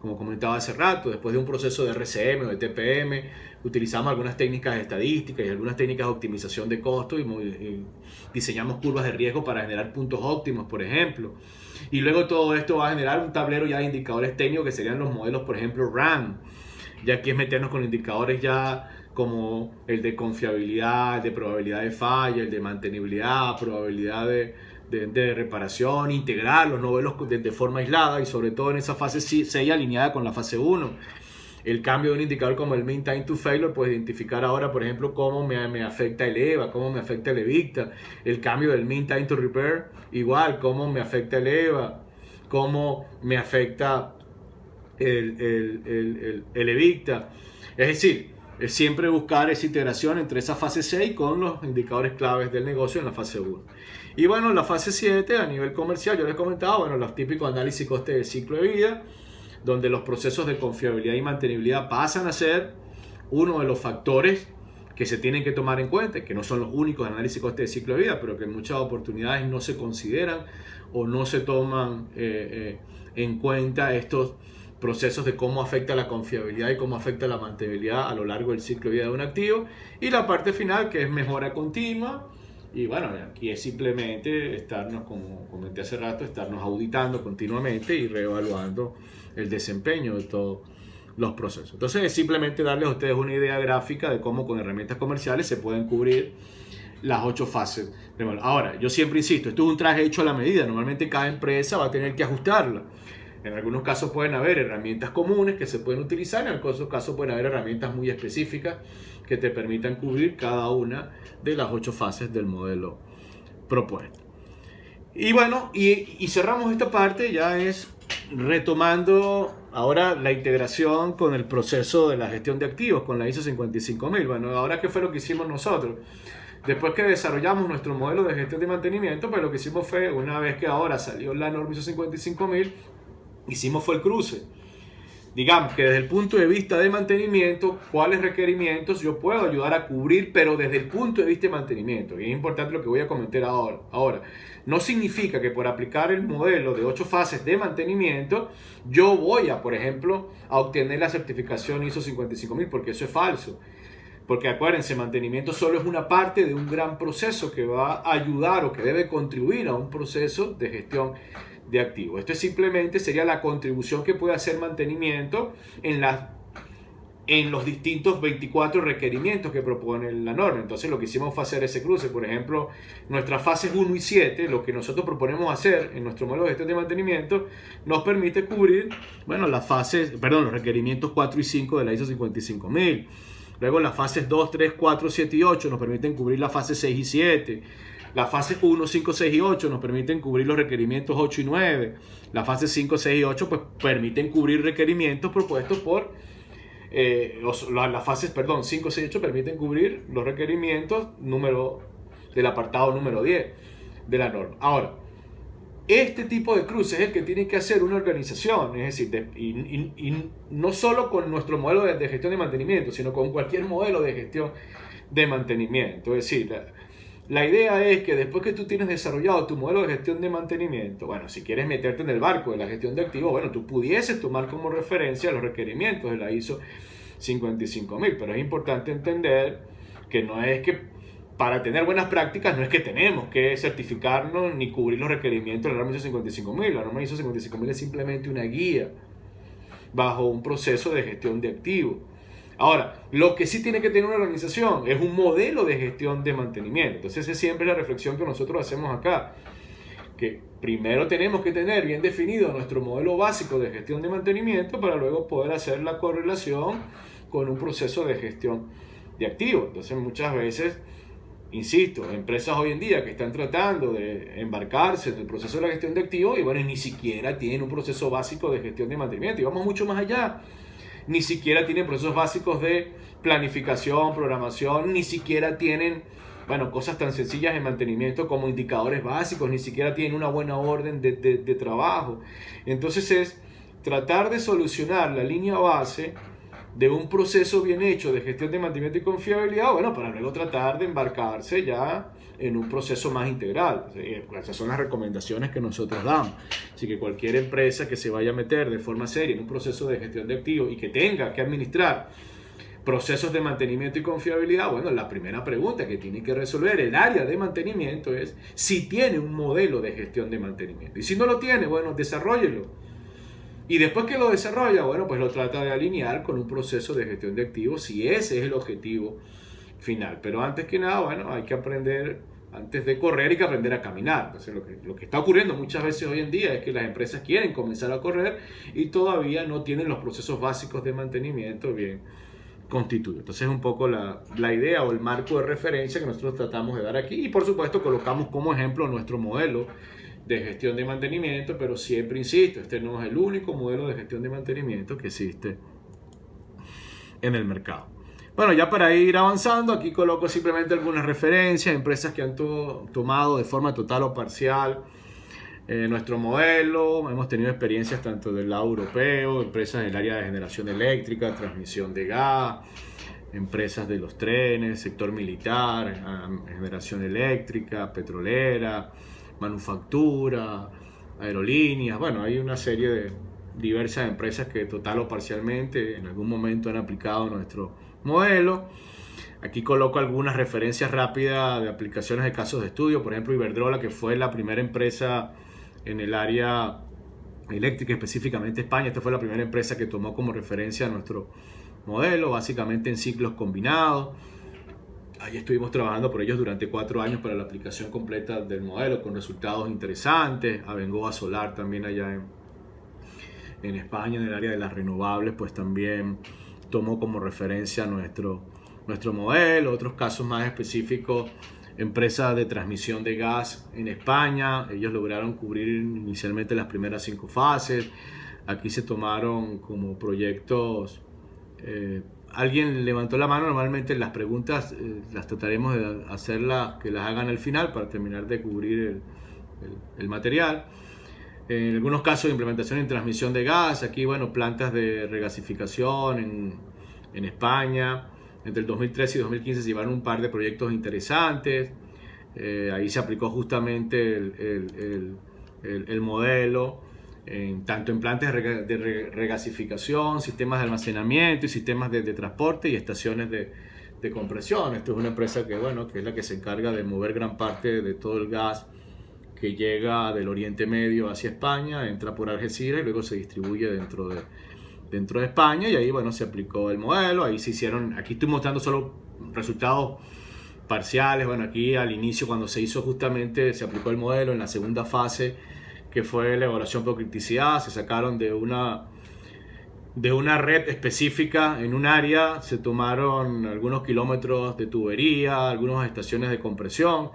Como comentaba hace rato, después de un proceso de RCM o de TPM, utilizamos algunas técnicas estadísticas y algunas técnicas de optimización de costos y diseñamos curvas de riesgo para generar puntos óptimos, por ejemplo. Y luego todo esto va a generar un tablero ya de indicadores técnicos que serían los modelos, por ejemplo, RAM. Ya aquí es meternos con indicadores ya como el de confiabilidad, el de probabilidad de falla, el de mantenibilidad, probabilidad de reparación, integrarlos, no verlos de forma aislada y sobre todo en esa fase 6 alineada con la fase 1. El cambio de un indicador como el Mean Time to Failure, pues identificar ahora, por ejemplo, cómo me afecta el EVA, cómo me afecta el EVICTA. El cambio del Mean Time to Repair, igual, cómo me afecta el EVA. cómo me afecta el EBITDA. Es decir, es siempre buscar esa integración entre esa fase 6 con los indicadores claves del negocio en la fase 1. Y bueno, en la fase 7 a nivel comercial, yo les comentaba, bueno, los típicos análisis coste de ciclo de vida, donde los procesos de confiabilidad y mantenibilidad pasan a ser uno de los factores que se tienen que tomar en cuenta, que no son los únicos análisis coste de ciclo de vida, pero que en muchas oportunidades no se consideran o no se toman en cuenta estos procesos de cómo afecta la confiabilidad y cómo afecta la mantenibilidad a lo largo del ciclo de vida de un activo. Y la parte final, que es mejora continua. Y bueno, aquí es simplemente estarnos, como comenté hace rato, estarnos auditando continuamente y reevaluando el desempeño de todos los procesos. Entonces es simplemente darles a ustedes una idea gráfica de cómo con herramientas comerciales se pueden cubrir las 8 fases. Ahora, yo siempre insisto, esto es un traje hecho a la medida. Normalmente cada empresa va a tener que ajustarla. En algunos casos pueden haber herramientas comunes que se pueden utilizar, en otros casos pueden haber herramientas muy específicas que te permitan cubrir cada una de las 8 fases del modelo propuesto. Y bueno, y cerramos esta parte, ya es retomando ahora la integración con el proceso de la gestión de activos, con la ISO 55000. Bueno, ahora ¿qué fue lo que hicimos nosotros? Después que desarrollamos nuestro modelo de gestión de mantenimiento, pues lo que hicimos fue, una vez que ahora salió la norma ISO 55000, hicimos fue el cruce. Digamos que desde el punto de vista de mantenimiento, cuáles requerimientos yo puedo ayudar a cubrir, pero desde el punto de vista de mantenimiento. Y es importante lo que voy a comentar ahora. Ahora, no significa que por aplicar el modelo de 8 fases de mantenimiento, yo voy a, por ejemplo, a obtener la certificación ISO 55000, porque eso es falso. Porque acuérdense, mantenimiento solo es una parte de un gran proceso que va a ayudar o que debe contribuir a un proceso de gestión de activos. Esto simplemente sería la contribución que puede hacer mantenimiento en los distintos 24 requerimientos que propone la norma. Entonces lo que hicimos fue hacer ese cruce. Por ejemplo, nuestras fases 1 y 7, lo que nosotros proponemos hacer en nuestro modelo de gestión de mantenimiento, nos permite cubrir, bueno, los requerimientos 4 y 5 de la ISO 55000. Luego las fases 2, 3, 4, 7 y 8 nos permiten cubrir las fases 6 y 7. Las fases 1, 5, 6 y 8 nos permiten cubrir los requerimientos 8 y 9. Las fases 5, 6 y 8 pues, permiten cubrir requerimientos propuestos por... las fases 5, 6 y 8 permiten cubrir los requerimientos del apartado número 10 de la norma. Ahora, este tipo de cruce es el que tiene que hacer una organización, es decir, y no solo con nuestro modelo de gestión de mantenimiento, sino con cualquier modelo de gestión de mantenimiento. Es decir, la idea es que después que tú tienes desarrollado tu modelo de gestión de mantenimiento, bueno, si quieres meterte en el barco de la gestión de activos, bueno, tú pudieses tomar como referencia los requerimientos de la ISO 55000, pero es importante entender que no es que para tener buenas prácticas no es que tenemos que certificarnos ni cubrir los requerimientos de la norma ISO 55000. La norma ISO 55000 es simplemente una guía bajo un proceso de gestión de activos. Ahora, lo que sí tiene que tener una organización es un modelo de gestión de mantenimiento. Entonces, esa es siempre la reflexión que nosotros hacemos acá. Que primero tenemos que tener bien definido nuestro modelo básico de gestión de mantenimiento para luego poder hacer la correlación con un proceso de gestión de activos. Entonces, muchas veces, insisto, empresas hoy en día que están tratando de embarcarse en el proceso de la gestión de activos y bueno, ni siquiera tienen un proceso básico de gestión de mantenimiento. Y vamos mucho más allá. Ni siquiera tienen procesos básicos de planificación, programación, ni siquiera tienen, bueno, cosas tan sencillas en mantenimiento como indicadores básicos, ni siquiera tienen una buena orden de trabajo. Entonces es tratar de solucionar la línea base de un proceso bien hecho de gestión de mantenimiento y confiabilidad, bueno, para luego tratar de embarcarse ya en un proceso más integral. Esas son las recomendaciones que nosotros damos. Así que cualquier empresa que se vaya a meter de forma seria en un proceso de gestión de activos y que tenga que administrar procesos de mantenimiento y confiabilidad, bueno, la primera pregunta que tiene que resolver el área de mantenimiento es si tiene un modelo de gestión de mantenimiento. Y si no lo tiene, bueno, desarróllelo. Y después que lo desarrolla, bueno, pues lo trata de alinear con un proceso de gestión de activos si ese es el objetivo final. Pero antes que nada, bueno, hay que aprender, antes de correr hay que aprender a caminar. Entonces lo que está ocurriendo muchas veces hoy en día es que las empresas quieren comenzar a correr y todavía no tienen los procesos básicos de mantenimiento bien constituidos. Entonces es un poco la idea o el marco de referencia que nosotros tratamos de dar aquí y por supuesto colocamos como ejemplo nuestro modelo de gestión de mantenimiento, pero siempre insisto, este no es el único modelo de gestión de mantenimiento que existe en el mercado. Bueno, ya para ir avanzando, aquí coloco simplemente algunas referencias, empresas que han tomado de forma total o parcial nuestro modelo. Hemos tenido experiencias tanto del lado europeo, empresas del área de generación eléctrica, transmisión de gas, empresas de los trenes, sector militar, generación eléctrica, petrolera, manufactura, aerolíneas. Bueno, hay una serie de diversas empresas que total o parcialmente en algún momento han aplicado nuestro modelo. Aquí coloco algunas referencias rápidas de aplicaciones de casos de estudio. Por ejemplo, Iberdrola, que fue la primera empresa en el área eléctrica, específicamente España. Esta fue la primera empresa que tomó como referencia nuestro modelo, básicamente en ciclos combinados. Ahí estuvimos trabajando por ellos durante 4 años para la aplicación completa del modelo, con resultados interesantes. Abengoa Solar también allá en España, en el área de las renovables, pues también tomó como referencia nuestro modelo. Otros casos más específicos, empresas de transmisión de gas en España. Ellos lograron cubrir inicialmente las primeras 5 fases. Aquí se tomaron como proyectos... alguien levantó la mano. Normalmente las preguntas las trataremos de hacerlas, que las hagan al final para terminar de cubrir el material. En algunos casos de implementación en transmisión de gas, aquí bueno, plantas de regasificación en España. Entre el 2013 y 2015 se llevaron un par de proyectos interesantes. Ahí se aplicó justamente el modelo, tanto en plantas de regasificación, sistemas de almacenamiento y sistemas de transporte y estaciones de compresión. Esto es una empresa que, bueno, que es la que se encarga de mover gran parte de todo el gas que llega del Oriente Medio hacia España, entra por Algeciras y luego se distribuye dentro de España. Y ahí, bueno, se aplicó el modelo. Ahí se hicieron, aquí estoy mostrando solo resultados parciales. Bueno, aquí al inicio, cuando se hizo justamente, se aplicó el modelo en la segunda fase, que fue la evaluación por criticidad. Se sacaron de una red específica en un área, se tomaron algunos kilómetros de tubería, algunas estaciones de compresión.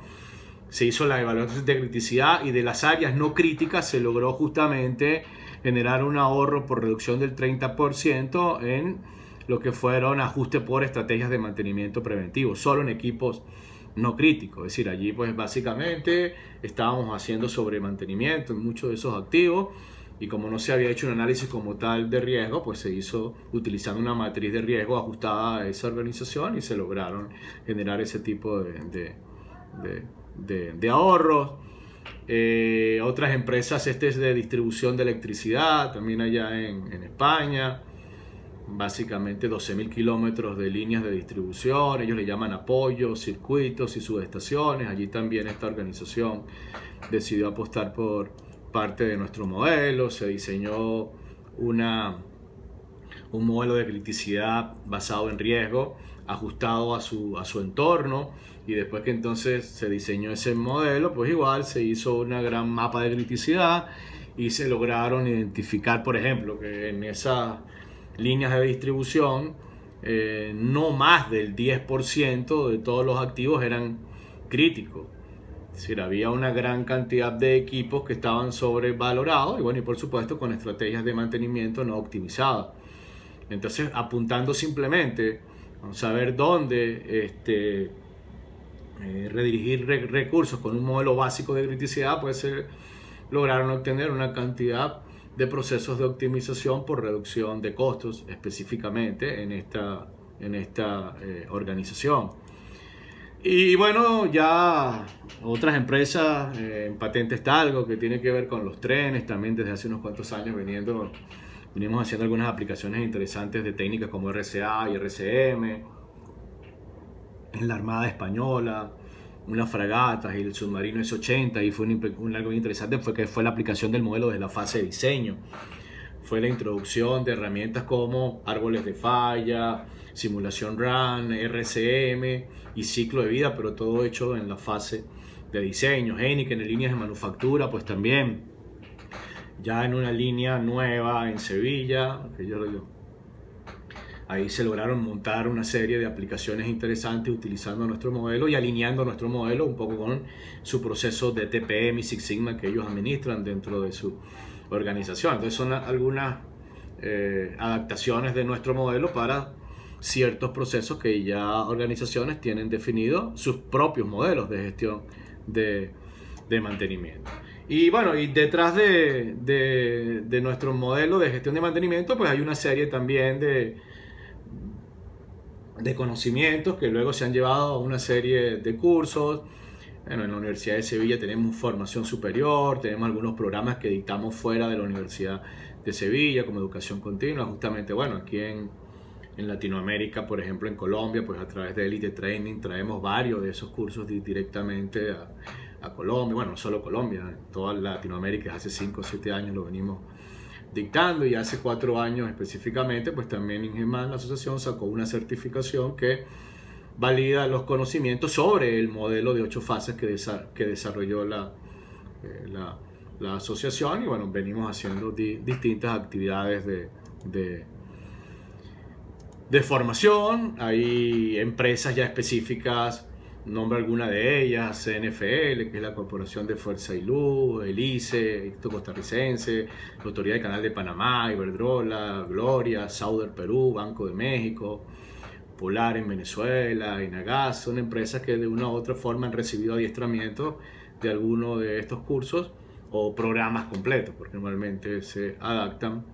Se hizo la evaluación de criticidad y de las áreas no críticas se logró justamente generar un ahorro por reducción del 30% en lo que fueron ajustes por estrategias de mantenimiento preventivo, solo en equipos no críticos. Es decir, allí pues básicamente estábamos haciendo sobre mantenimiento en muchos de esos activos, y como no se había hecho un análisis como tal de riesgo, pues se hizo utilizando una matriz de riesgo ajustada a esa organización y se lograron generar ese tipo de ahorros. Otras empresas, este es de distribución de electricidad, también allá en España, básicamente 12.000 kilómetros de líneas de distribución. Ellos le llaman apoyos, circuitos y subestaciones. Allí también esta organización decidió apostar por parte de nuestro modelo. Se diseñó un modelo de criticidad basado en riesgo, ajustado a su entorno, y después que entonces se diseñó ese modelo, pues igual se hizo una gran mapa de criticidad y se lograron identificar, por ejemplo, que en esas líneas de distribución no más del 10% de todos los activos eran críticos. Es decir, había una gran cantidad de equipos que estaban sobrevalorados y bueno, y por supuesto con estrategias de mantenimiento no optimizadas. Entonces, apuntando simplemente, vamos a ver dónde redirigir recursos con un modelo básico de criticidad, puede ser, lograron obtener una cantidad de procesos de optimización por reducción de costos específicamente en esta organización. Y bueno, ya otras empresas, en patente está algo que tiene que ver con los trenes. También desde hace unos cuantos años venimos haciendo algunas aplicaciones interesantes de técnicas como RCA y RCM en la Armada Española, unas fragatas y el submarino S-80. Y fue algo interesante fue la aplicación del modelo desde la fase de diseño. Fue la introducción de herramientas como árboles de falla, simulación RAN, RCM y ciclo de vida, pero todo hecho en la fase de diseño. Heineken en líneas de manufactura, pues también ya en una línea nueva en Sevilla, que yo Ahí se lograron montar una serie de aplicaciones interesantes utilizando nuestro modelo y alineando nuestro modelo un poco con su proceso de TPM y Six Sigma que ellos administran dentro de su organización. Entonces son algunas adaptaciones de nuestro modelo para ciertos procesos que ya organizaciones tienen definidos sus propios modelos de gestión de mantenimiento. Y bueno, y detrás de nuestro modelo de gestión de mantenimiento, pues hay una serie también de conocimientos que luego se han llevado a una serie de cursos. Bueno, en la Universidad de Sevilla tenemos formación superior, tenemos algunos programas que dictamos fuera de la Universidad de Sevilla, como educación continua. Justamente, bueno, aquí en Latinoamérica, por ejemplo en Colombia, pues a través de Elite Training traemos varios de esos cursos directamente a Colombia. Bueno, no solo Colombia, en toda Latinoamérica, hace 5 o 7 años lo venimos dictando, y hace 4 años específicamente, pues también Ingeman, la asociación, sacó una certificación que valida los conocimientos sobre el modelo de 8 fases que desarrolló la asociación. Y bueno, venimos haciendo distintas actividades de formación. Hay empresas ya específicas, nombro alguna de ellas: CNFL, que es la Corporación de Fuerza y Luz, el ICE, Instituto Costarricense, la Autoridad de Canal de Panamá, Iberdrola, Gloria, Sauder Perú, Banco de México, Polar en Venezuela, Inagas. Son empresas que de una u otra forma han recibido adiestramiento de alguno de estos cursos o programas completos, porque normalmente se adaptan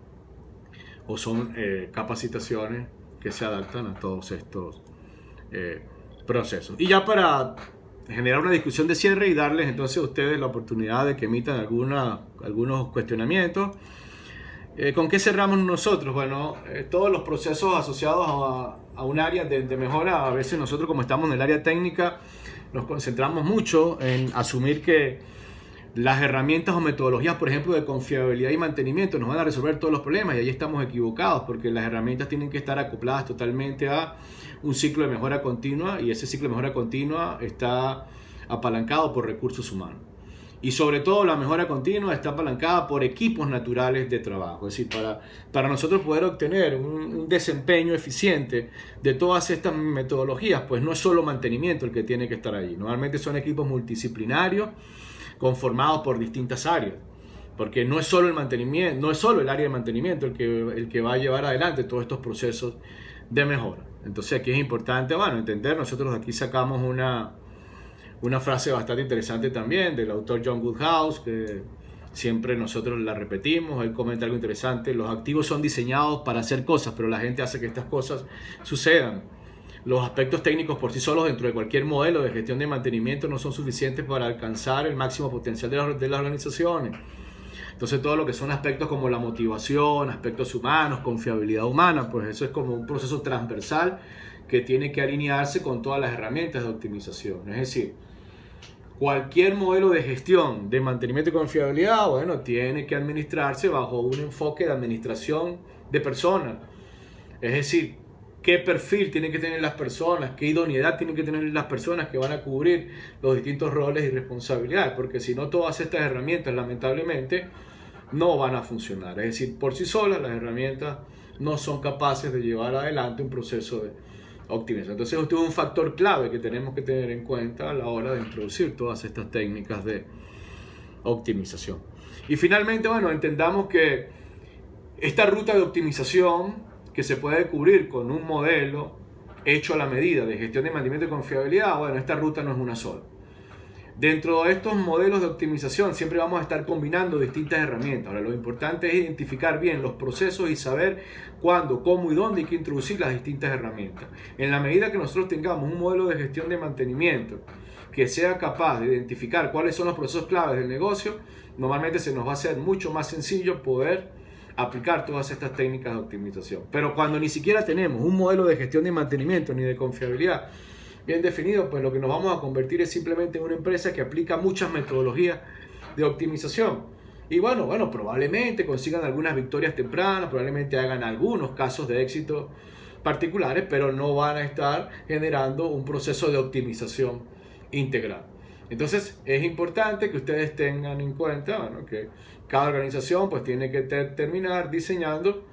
o son capacitaciones que se adaptan a todos estos procesos. Y ya para generar una discusión de cierre y darles entonces a ustedes la oportunidad de que emitan algunos cuestionamientos, ¿con qué cerramos nosotros? Bueno, todos los procesos asociados a un área de mejora, a veces nosotros, como estamos en el área técnica, nos concentramos mucho en asumir que las herramientas o metodologías, por ejemplo, de confiabilidad y mantenimiento nos van a resolver todos los problemas, y ahí estamos equivocados, porque las herramientas tienen que estar acopladas totalmente a un ciclo de mejora continua, y ese ciclo de mejora continua está apalancado por recursos humanos. Y sobre todo la mejora continua está apalancada por equipos naturales de trabajo. Es decir, para nosotros poder obtener un desempeño eficiente de todas estas metodologías, pues no es solo mantenimiento el que tiene que estar allí. Normalmente son equipos multidisciplinarios conformados por distintas áreas, porque no es solo el mantenimiento, no es solo el área de mantenimiento el que va a llevar adelante todos estos procesos de mejora. Entonces aquí es importante, bueno, entender. Nosotros aquí sacamos una frase bastante interesante también del autor John Woodhouse, que siempre nosotros la repetimos. Él comenta algo interesante: los activos son diseñados para hacer cosas, pero la gente hace que estas cosas sucedan. Los aspectos técnicos por sí solos dentro de cualquier modelo de gestión de mantenimiento no son suficientes para alcanzar el máximo potencial de las organizaciones. Entonces todo lo que son aspectos como la motivación, aspectos humanos, confiabilidad humana, pues eso es como un proceso transversal que tiene que alinearse con todas las herramientas de optimización. Es decir, cualquier modelo de gestión de mantenimiento y confiabilidad, bueno, tiene que administrarse bajo un enfoque de administración de personas. Es decir, qué perfil tienen que tener las personas, qué idoneidad tienen que tener las personas que van a cubrir los distintos roles y responsabilidades, porque si no, todas estas herramientas lamentablemente no van a funcionar. Es decir, por sí solas las herramientas no son capaces de llevar adelante un proceso de optimización. Entonces esto es un factor clave que tenemos que tener en cuenta a la hora de introducir todas estas técnicas de optimización. Y finalmente, bueno, entendamos que esta ruta de optimización que se puede cubrir con un modelo hecho a la medida de gestión de mantenimiento y confiabilidad, bueno, esta ruta no es una sola. Dentro de estos modelos de optimización siempre vamos a estar combinando distintas herramientas. Ahora, lo importante es identificar bien los procesos y saber cuándo, cómo y dónde hay que introducir las distintas herramientas. En la medida que nosotros tengamos un modelo de gestión de mantenimiento que sea capaz de identificar cuáles son los procesos claves del negocio, normalmente se nos va a hacer mucho más sencillo poder aplicar todas estas técnicas de optimización. Pero cuando ni siquiera tenemos un modelo de gestión de mantenimiento ni de confiabilidad bien definido, pues lo que nos vamos a convertir es simplemente en una empresa que aplica muchas metodologías de optimización. Y bueno, probablemente consigan algunas victorias tempranas, probablemente hagan algunos casos de éxito particulares, pero no van a estar generando un proceso de optimización integral. Entonces es importante que ustedes tengan en cuenta, bueno, que cada organización pues tiene que terminar diseñando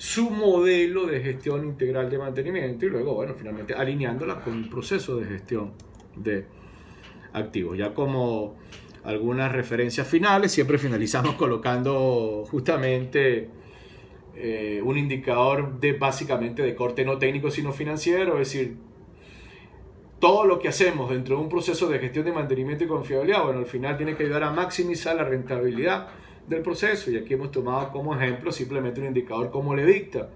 su modelo de gestión integral de mantenimiento y luego, bueno, finalmente alineándola con un proceso de gestión de activos. Ya como algunas referencias finales, siempre finalizamos colocando justamente un indicador básicamente de corte no técnico sino financiero, es decir, todo lo que hacemos dentro de un proceso de gestión de mantenimiento y confiabilidad, bueno, al final tiene que ayudar a maximizar la rentabilidad del proceso, y aquí hemos tomado como ejemplo simplemente un indicador como el EBITDA.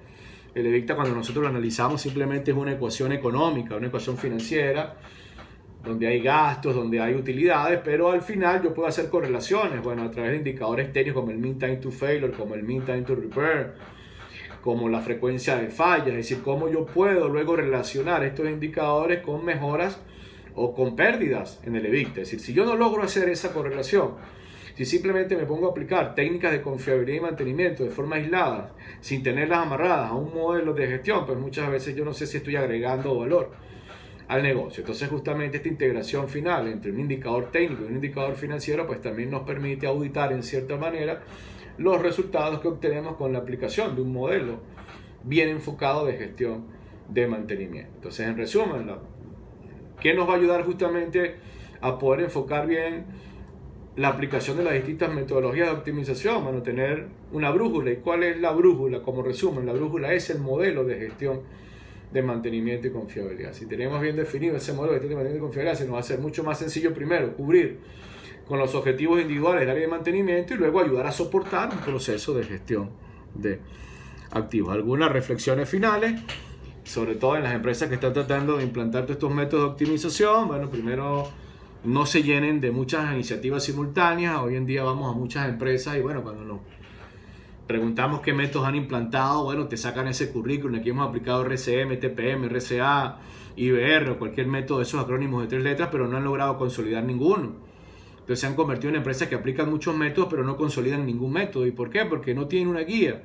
El EBITDA, cuando nosotros lo analizamos, simplemente es una ecuación económica, una ecuación financiera, donde hay gastos, donde hay utilidades, pero al final yo puedo hacer correlaciones, bueno, a través de indicadores técnicos como el mean time to failure, como el mean time to repair, como la frecuencia de fallas, es decir, cómo yo puedo luego relacionar estos indicadores con mejoras o con pérdidas en el EBITDA. Es decir, si yo no logro hacer esa correlación, si simplemente me pongo a aplicar técnicas de confiabilidad y mantenimiento de forma aislada, sin tenerlas amarradas a un modelo de gestión, pues muchas veces yo no sé si estoy agregando valor al negocio. Entonces justamente esta integración final entre un indicador técnico y un indicador financiero pues también nos permite auditar en cierta manera los resultados que obtenemos con la aplicación de un modelo bien enfocado de gestión de mantenimiento. Entonces, en resumen, ¿qué nos va a ayudar justamente a poder enfocar bien la aplicación de las distintas metodologías de optimización? Bueno, tener una brújula. ¿Y cuál es la brújula? Como resumen, la brújula es el modelo de gestión de mantenimiento y confiabilidad. Si tenemos bien definido ese modelo de gestión de mantenimiento y confiabilidad, se nos va a hacer mucho más sencillo primero cubrir con los objetivos individuales del área de mantenimiento y luego ayudar a soportar un proceso de gestión de activos. Algunas reflexiones finales, sobre todo en las empresas que están tratando de implantar estos métodos de optimización. Bueno, primero, no se llenen de muchas iniciativas simultáneas. Hoy en día vamos a muchas empresas y bueno, cuando nos preguntamos qué métodos han implantado, bueno, te sacan ese currículum. Aquí hemos aplicado RCM, TPM, RCA, IBR o cualquier método de esos acrónimos de 3 letras, pero no han logrado consolidar ninguno. Entonces se han convertido en empresas que aplican muchos métodos pero no consolidan ningún método. ¿Y por qué? Porque no tienen una guía.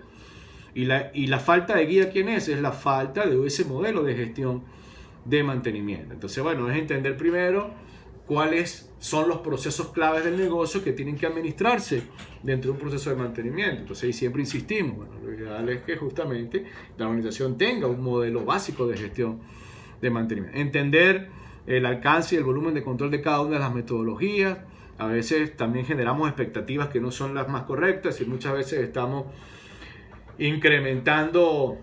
Y la falta de guía, ¿quién es? Es la falta de ese modelo de gestión de mantenimiento. Entonces, bueno, es entender primero cuáles son los procesos claves del negocio que tienen que administrarse dentro de un proceso de mantenimiento. Entonces, ahí siempre insistimos, bueno, lo ideal es que justamente la organización tenga un modelo básico de gestión de mantenimiento. Entender el alcance y el volumen de control de cada una de las metodologías. A veces también generamos expectativas que no son las más correctas y muchas veces estamos incrementando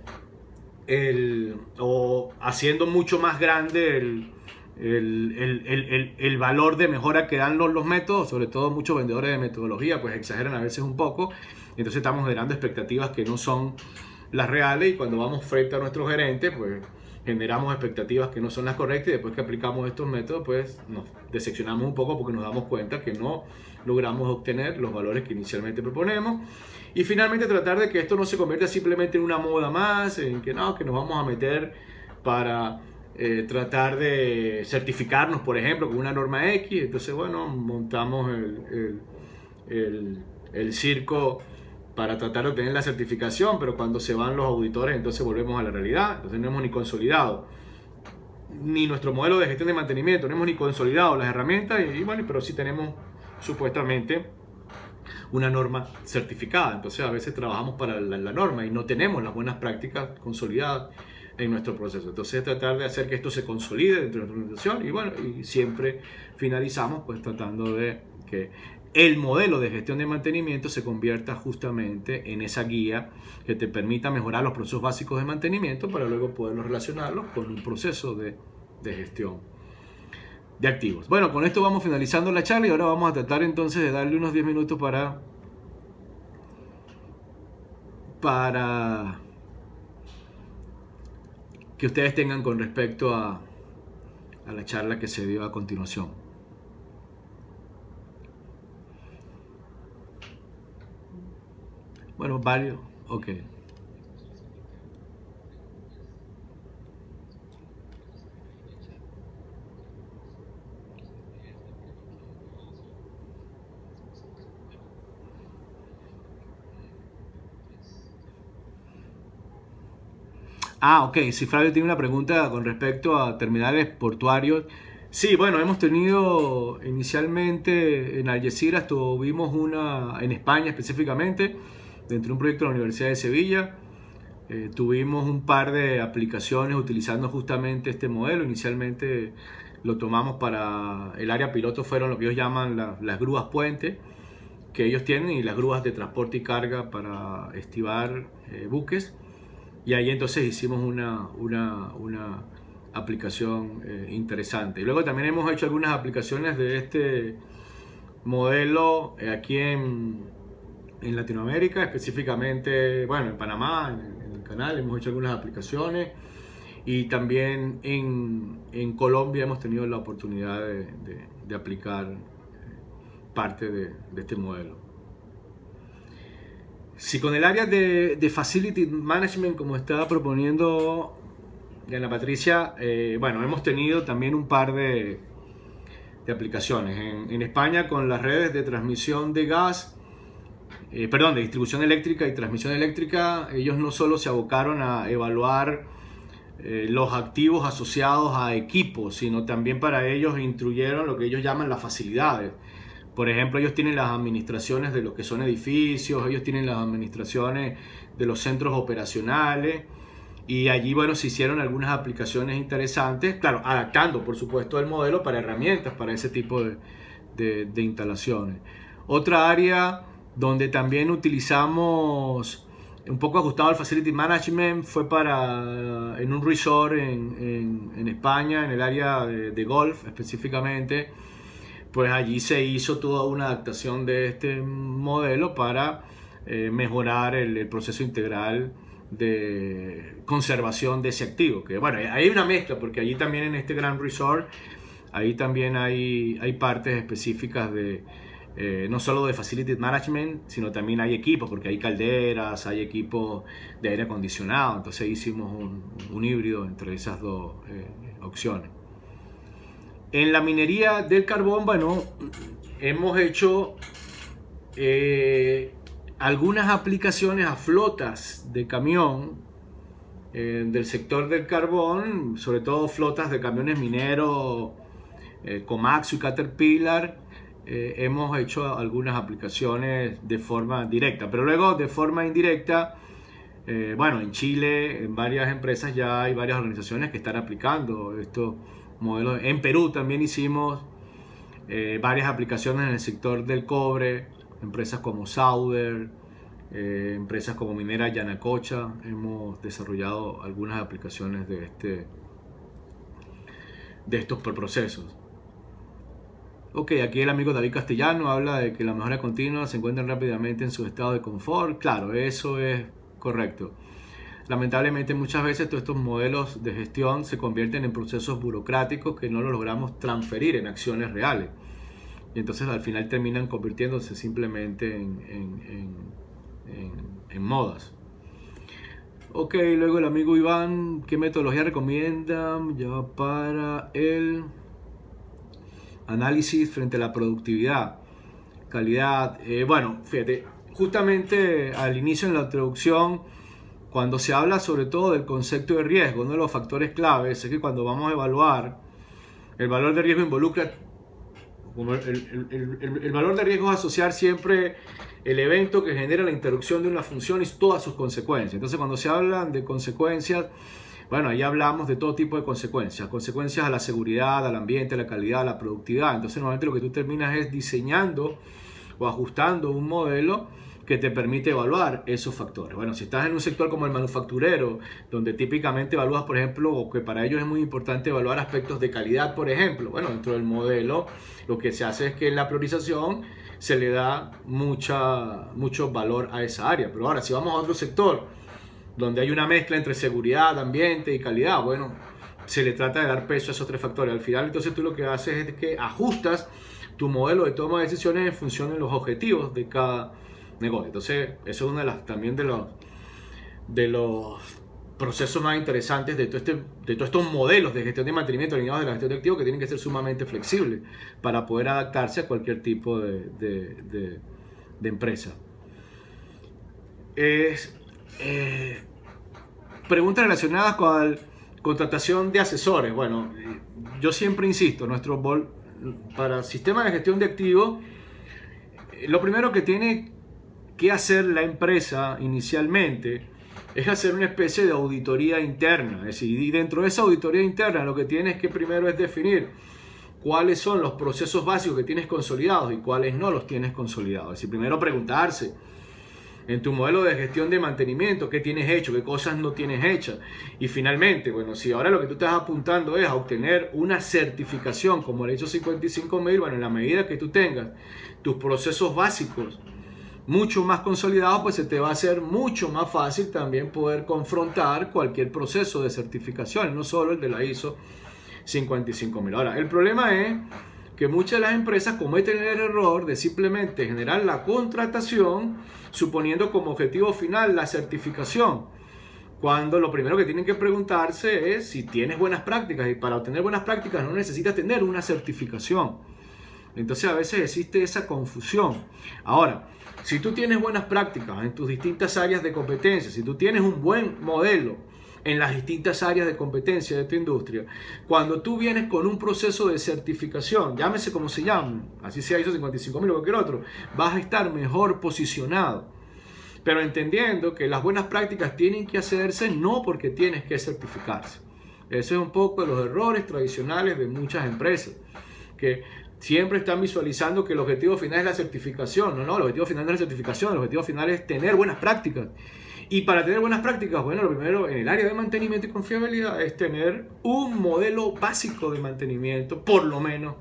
o haciendo mucho más grande el valor de mejora que dan los métodos. Sobre todo muchos vendedores de metodología pues exageran a veces un poco, entonces estamos generando expectativas que no son las reales y cuando vamos frente a nuestros gerentes pues generamos expectativas que no son las correctas y después que aplicamos estos métodos pues nos decepcionamos un poco porque nos damos cuenta que no logramos obtener los valores que inicialmente proponemos. Y finalmente tratar de que esto no se convierta simplemente en una moda más, en que no, que nos vamos a meter para tratar de certificarnos, por ejemplo, con una norma X. Entonces, bueno, montamos el circo para tratar de obtener la certificación, pero cuando se van los auditores, entonces volvemos a la realidad. Entonces no hemos ni consolidado ni nuestro modelo de gestión de mantenimiento, no hemos ni consolidado las herramientas, y bueno, pero sí tenemos supuestamente una norma certificada. Entonces a veces trabajamos para la norma y no tenemos las buenas prácticas consolidadas en nuestro proceso. Entonces tratar de hacer que esto se consolide dentro de nuestra organización y bueno, y siempre finalizamos pues tratando de que el modelo de gestión de mantenimiento se convierta justamente en esa guía que te permita mejorar los procesos básicos de mantenimiento para luego poderlos relacionarlos con un proceso de gestión de activos. Bueno, con esto vamos finalizando la charla y ahora vamos a tratar entonces de darle unos 10 minutos para que ustedes tengan con respecto a la charla que se dio a continuación. Bueno, varios. Ok. Ok. Si Flavio tiene una pregunta con respecto a terminales portuarios. Sí, bueno, hemos tenido inicialmente en Algeciras, tuvimos una en España específicamente, dentro de un proyecto de la Universidad de Sevilla. Tuvimos un par de aplicaciones utilizando justamente este modelo. Inicialmente lo tomamos para el área piloto, fueron lo que ellos llaman las grúas puente que ellos tienen, y las grúas de transporte y carga para estivar buques. Y ahí entonces hicimos una aplicación interesante. Y luego también hemos hecho algunas aplicaciones de este modelo aquí en Latinoamérica, específicamente, bueno, en Panamá, en el canal hemos hecho algunas aplicaciones, y también en Colombia hemos tenido la oportunidad de aplicar parte de este modelo. Si con el área de Facility Management, como estaba proponiendo Ana Patricia, bueno, hemos tenido también un par de aplicaciones. En España, con las redes de transmisión de gas, de distribución eléctrica y transmisión eléctrica, ellos no solo se abocaron a evaluar los activos asociados a equipos, sino también para ellos instruyeron lo que ellos llaman las facilidades. Por ejemplo, ellos tienen las administraciones de lo que son edificios, ellos tienen las administraciones de los centros operacionales, y allí, bueno, se hicieron algunas aplicaciones interesantes, claro, adaptando, por supuesto, el modelo para herramientas, para ese tipo de instalaciones. Otra área donde también utilizamos un poco ajustado al Facility Management fue en un resort en España, en el área de golf específicamente. Pues allí se hizo toda una adaptación de este modelo para mejorar el proceso integral de conservación de ese activo. Que bueno, hay una mezcla, porque allí también en este gran resort, ahí también hay partes específicas de no solo de Facility Management, sino también hay equipos, porque hay calderas, hay equipos de aire acondicionado. Entonces hicimos un híbrido entre esas dos opciones. En la minería del carbón, bueno, hemos hecho algunas aplicaciones a flotas de camión del sector del carbón, sobre todo flotas de camiones mineros, Komatsu y Caterpillar. Hemos hecho algunas aplicaciones de forma directa, pero luego de forma indirecta, bueno, en Chile, en varias empresas ya hay varias organizaciones que están aplicando estos modelos. En Perú también hicimos varias aplicaciones en el sector del cobre, empresas como Sauder, empresas como Minera Yanacocha. Hemos desarrollado algunas aplicaciones de estos procesos. Ok, aquí el amigo David Castellano habla de que la mejora continua se encuentra rápidamente en su estado de confort. Claro, eso es correcto. Lamentablemente muchas veces todos estos modelos de gestión se convierten en procesos burocráticos que no los logramos transferir en acciones reales. Y entonces al final terminan convirtiéndose simplemente en modas. Ok, luego el amigo Iván, ¿qué metodología recomienda ya para el análisis frente a la productividad, calidad? Bueno, fíjate, justamente al inicio en la introducción, cuando se habla sobre todo del concepto de riesgo, uno de los factores claves es que cuando vamos a evaluar, el valor de riesgo involucra, el valor de riesgo es asociar siempre el evento que genera la interrupción de una función y todas sus consecuencias. Entonces, cuando se hablan de consecuencias, bueno, ahí hablamos de todo tipo de consecuencias. Consecuencias a la seguridad, al ambiente, a la calidad, a la productividad. Entonces, normalmente lo que tú terminas es diseñando o ajustando un modelo que te permite evaluar esos factores. Bueno, si estás en un sector como el manufacturero, donde típicamente evalúas, por ejemplo, o que para ellos es muy importante evaluar aspectos de calidad, por ejemplo, bueno, dentro del modelo lo que se hace es que en la priorización se le da mucho valor a esa área. Pero ahora, si vamos a otro sector, donde hay una mezcla entre seguridad, ambiente y calidad, bueno, se le trata de dar peso a esos tres factores. Al final, entonces tú lo que haces es que ajustas tu modelo de toma de decisiones en función de los objetivos de cada negocio. Entonces, eso es una de las también de los procesos más interesantes de todos estos modelos de gestión de mantenimiento alineados de la gestión de activos, que tienen que ser sumamente flexibles para poder adaptarse a cualquier tipo de empresa. Preguntas relacionadas con la contratación de asesores. Bueno, yo siempre insisto, para sistemas de gestión de activos, lo primero que tiene que hacer la empresa inicialmente es hacer una especie de auditoría interna. Es decir, y dentro de esa auditoría interna lo que tienes que primero es definir cuáles son los procesos básicos que tienes consolidados y cuáles no los tienes consolidados. Es decir, primero preguntarse en tu modelo de gestión de mantenimiento qué tienes hecho, qué cosas no tienes hechas. Y finalmente, bueno, si ahora lo que tú estás apuntando es a obtener una certificación como el ISO 55000, bueno, en la medida que tú tengas tus procesos básicos mucho más consolidados, pues se te va a hacer mucho más fácil también poder confrontar cualquier proceso de certificación, no solo el de la ISO 55000. Ahora, el problema es que muchas de las empresas cometen el error de simplemente generar la contratación suponiendo como objetivo final la certificación, cuando lo primero que tienen que preguntarse es si tienes buenas prácticas, y para obtener buenas prácticas no necesitas tener una certificación. Entonces a veces existe esa confusión. Ahora, si tú tienes buenas prácticas en tus distintas áreas de competencia, si tú tienes un buen modelo en las distintas áreas de competencia de tu industria, cuando tú vienes con un proceso de certificación, llámese como se llame, así sea ISO 55000 o cualquier otro, vas a estar mejor posicionado. Pero entendiendo que las buenas prácticas tienen que hacerse no porque tienes que certificarse. Ese es un poco de los errores tradicionales de muchas empresas, que siempre están visualizando que el objetivo final es la certificación. No, el objetivo final no es la certificación, el objetivo final es tener buenas prácticas. Y para tener buenas prácticas, bueno, lo primero en el área de mantenimiento y confiabilidad es tener un modelo básico de mantenimiento, por lo menos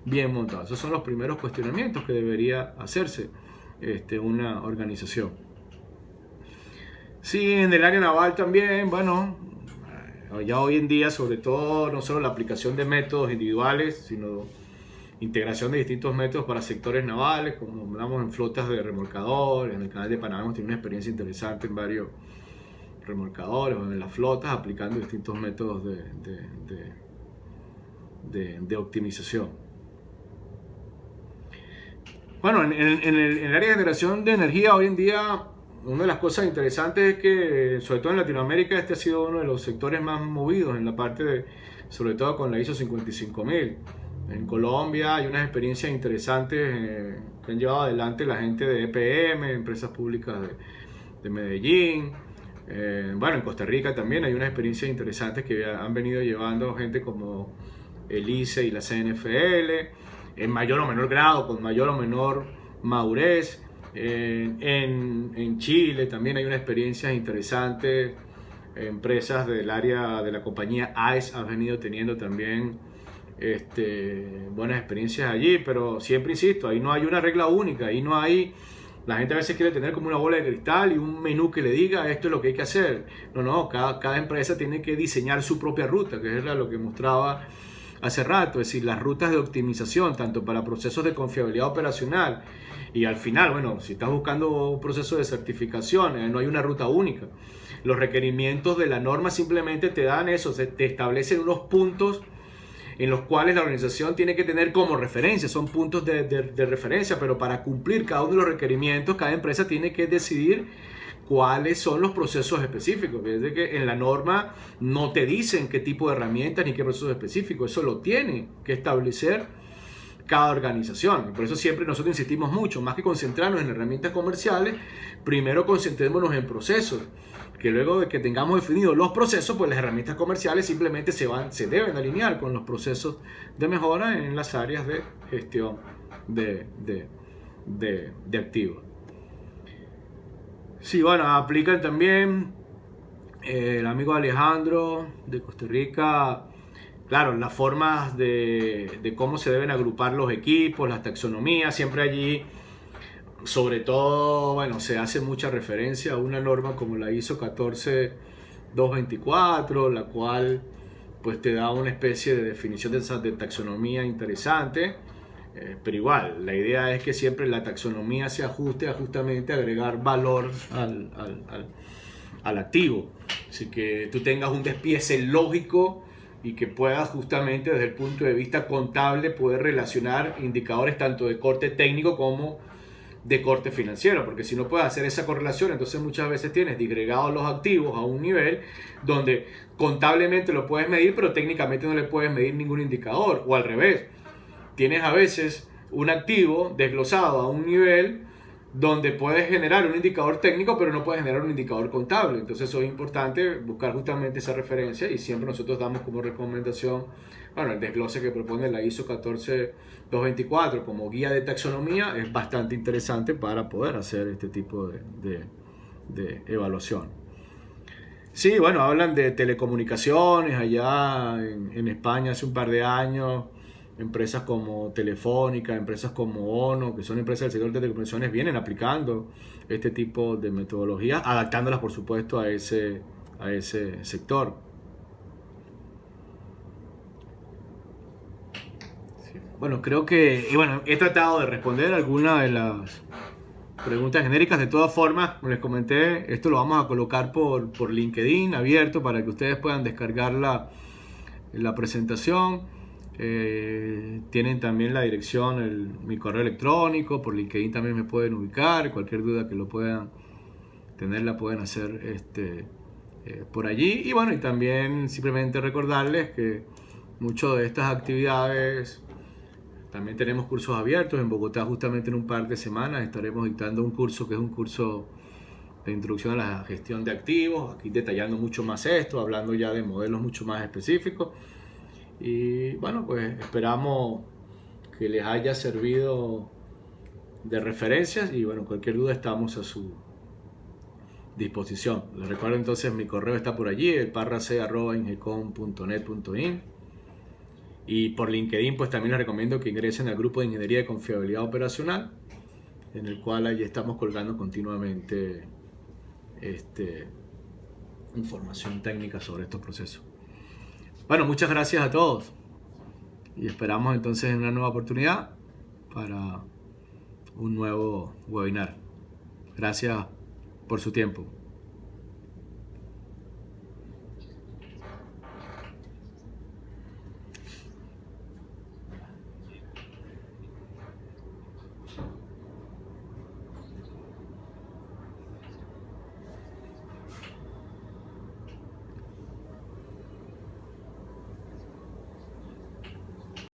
bien montado. Esos son los primeros cuestionamientos que debería hacerse una organización. Sí, en el área naval también, bueno, ya hoy en día, sobre todo, no solo la aplicación de métodos individuales, sino integración de distintos métodos para sectores navales, como hablamos en flotas de remolcadores. En el canal de Panamá hemos tenido una experiencia interesante en varios remolcadores o en las flotas, aplicando distintos métodos de optimización. Bueno, en el área de generación de energía hoy en día, una de las cosas interesantes es que, sobre todo en Latinoamérica, este ha sido uno de los sectores más movidos en la parte de, sobre todo con la ISO 55000. En Colombia hay unas experiencias interesantes que han llevado adelante la gente de EPM, empresas públicas de Medellín. Bueno, en Costa Rica también hay unas experiencias interesantes que han venido llevando gente como el ICE y la CNFL, en mayor o menor grado, con mayor o menor madurez. En Chile también hay unas experiencias interesantes. Empresas del área de la compañía AES han venido teniendo también buenas experiencias allí, pero siempre insisto, ahí no hay una regla única, ahí no hay, la gente a veces quiere tener como una bola de cristal y un menú que le diga esto es lo que hay que hacer. No, cada empresa tiene que diseñar su propia ruta, que es lo que mostraba hace rato, es decir, las rutas de optimización, tanto para procesos de confiabilidad operacional y al final, bueno, si estás buscando un proceso de certificación, no hay una ruta única. Los requerimientos de la norma simplemente te dan eso, te establecen unos puntos en los cuales la organización tiene que tener como referencia, son puntos de referencia, pero para cumplir cada uno de los requerimientos, cada empresa tiene que decidir cuáles son los procesos específicos. Desde que en la norma no te dicen qué tipo de herramientas ni qué procesos específicos, eso lo tiene que establecer cada organización. Por eso siempre nosotros insistimos mucho, más que concentrarnos en herramientas comerciales, primero concentrémonos en procesos, que luego de que tengamos definidos los procesos, pues las herramientas comerciales simplemente se deben alinear con los procesos de mejora en las áreas de gestión de activos. Sí, bueno, aplican también el amigo Alejandro de Costa Rica, claro, las formas de cómo se deben agrupar los equipos, las taxonomías, siempre allí. Sobre todo, bueno, se hace mucha referencia a una norma como la ISO 14224, la cual pues te da una especie de definición de taxonomía interesante, pero igual, la idea es que siempre la taxonomía se ajuste a justamente agregar valor al activo, así que tú tengas un despiece lógico y que puedas justamente desde el punto de vista contable poder relacionar indicadores tanto de corte técnico como de corte financiero, porque si no puedes hacer esa correlación, entonces muchas veces tienes disgregados los activos a un nivel donde contablemente lo puedes medir, pero técnicamente no le puedes medir ningún indicador, o al revés, tienes a veces un activo desglosado a un nivel donde puedes generar un indicador técnico, pero no puedes generar un indicador contable. Entonces eso es importante, buscar justamente esa referencia, y siempre nosotros damos como recomendación, bueno, el desglose que propone la ISO 14224 como guía de taxonomía es bastante interesante para poder hacer este tipo de evaluación. Sí, bueno, hablan de telecomunicaciones allá en España hace un par de años. Empresas como Telefónica, empresas como ONO, que son empresas del sector de telecomunicaciones, vienen aplicando este tipo de metodologías, adaptándolas por supuesto a ese sector. Sí. Bueno, creo que bueno, he tratado de responder algunas de las preguntas genéricas. De todas formas, como les comenté, esto lo vamos a colocar por LinkedIn abierto para que ustedes puedan descargar la presentación. Tienen también la dirección, mi correo electrónico, por LinkedIn también me pueden ubicar, cualquier duda que lo puedan tener la pueden hacer por allí. Y bueno, y también simplemente recordarles que muchas de estas actividades, también tenemos cursos abiertos en Bogotá. Justamente en un par de semanas estaremos dictando un curso que es un curso de introducción a la gestión de activos, aquí detallando mucho más esto, hablando ya de modelos mucho más específicos. Y bueno, pues esperamos que les haya servido de referencias, y bueno, cualquier duda estamos a su disposición. Les recuerdo entonces, mi correo está por allí, elparrac@ingecom.net.in, y por LinkedIn pues también les recomiendo que ingresen al grupo de Ingeniería de Confiabilidad Operacional, en el cual allí estamos colgando continuamente información técnica sobre estos procesos. Bueno, muchas gracias a todos y esperamos entonces en una nueva oportunidad para un nuevo webinar. Gracias por su tiempo.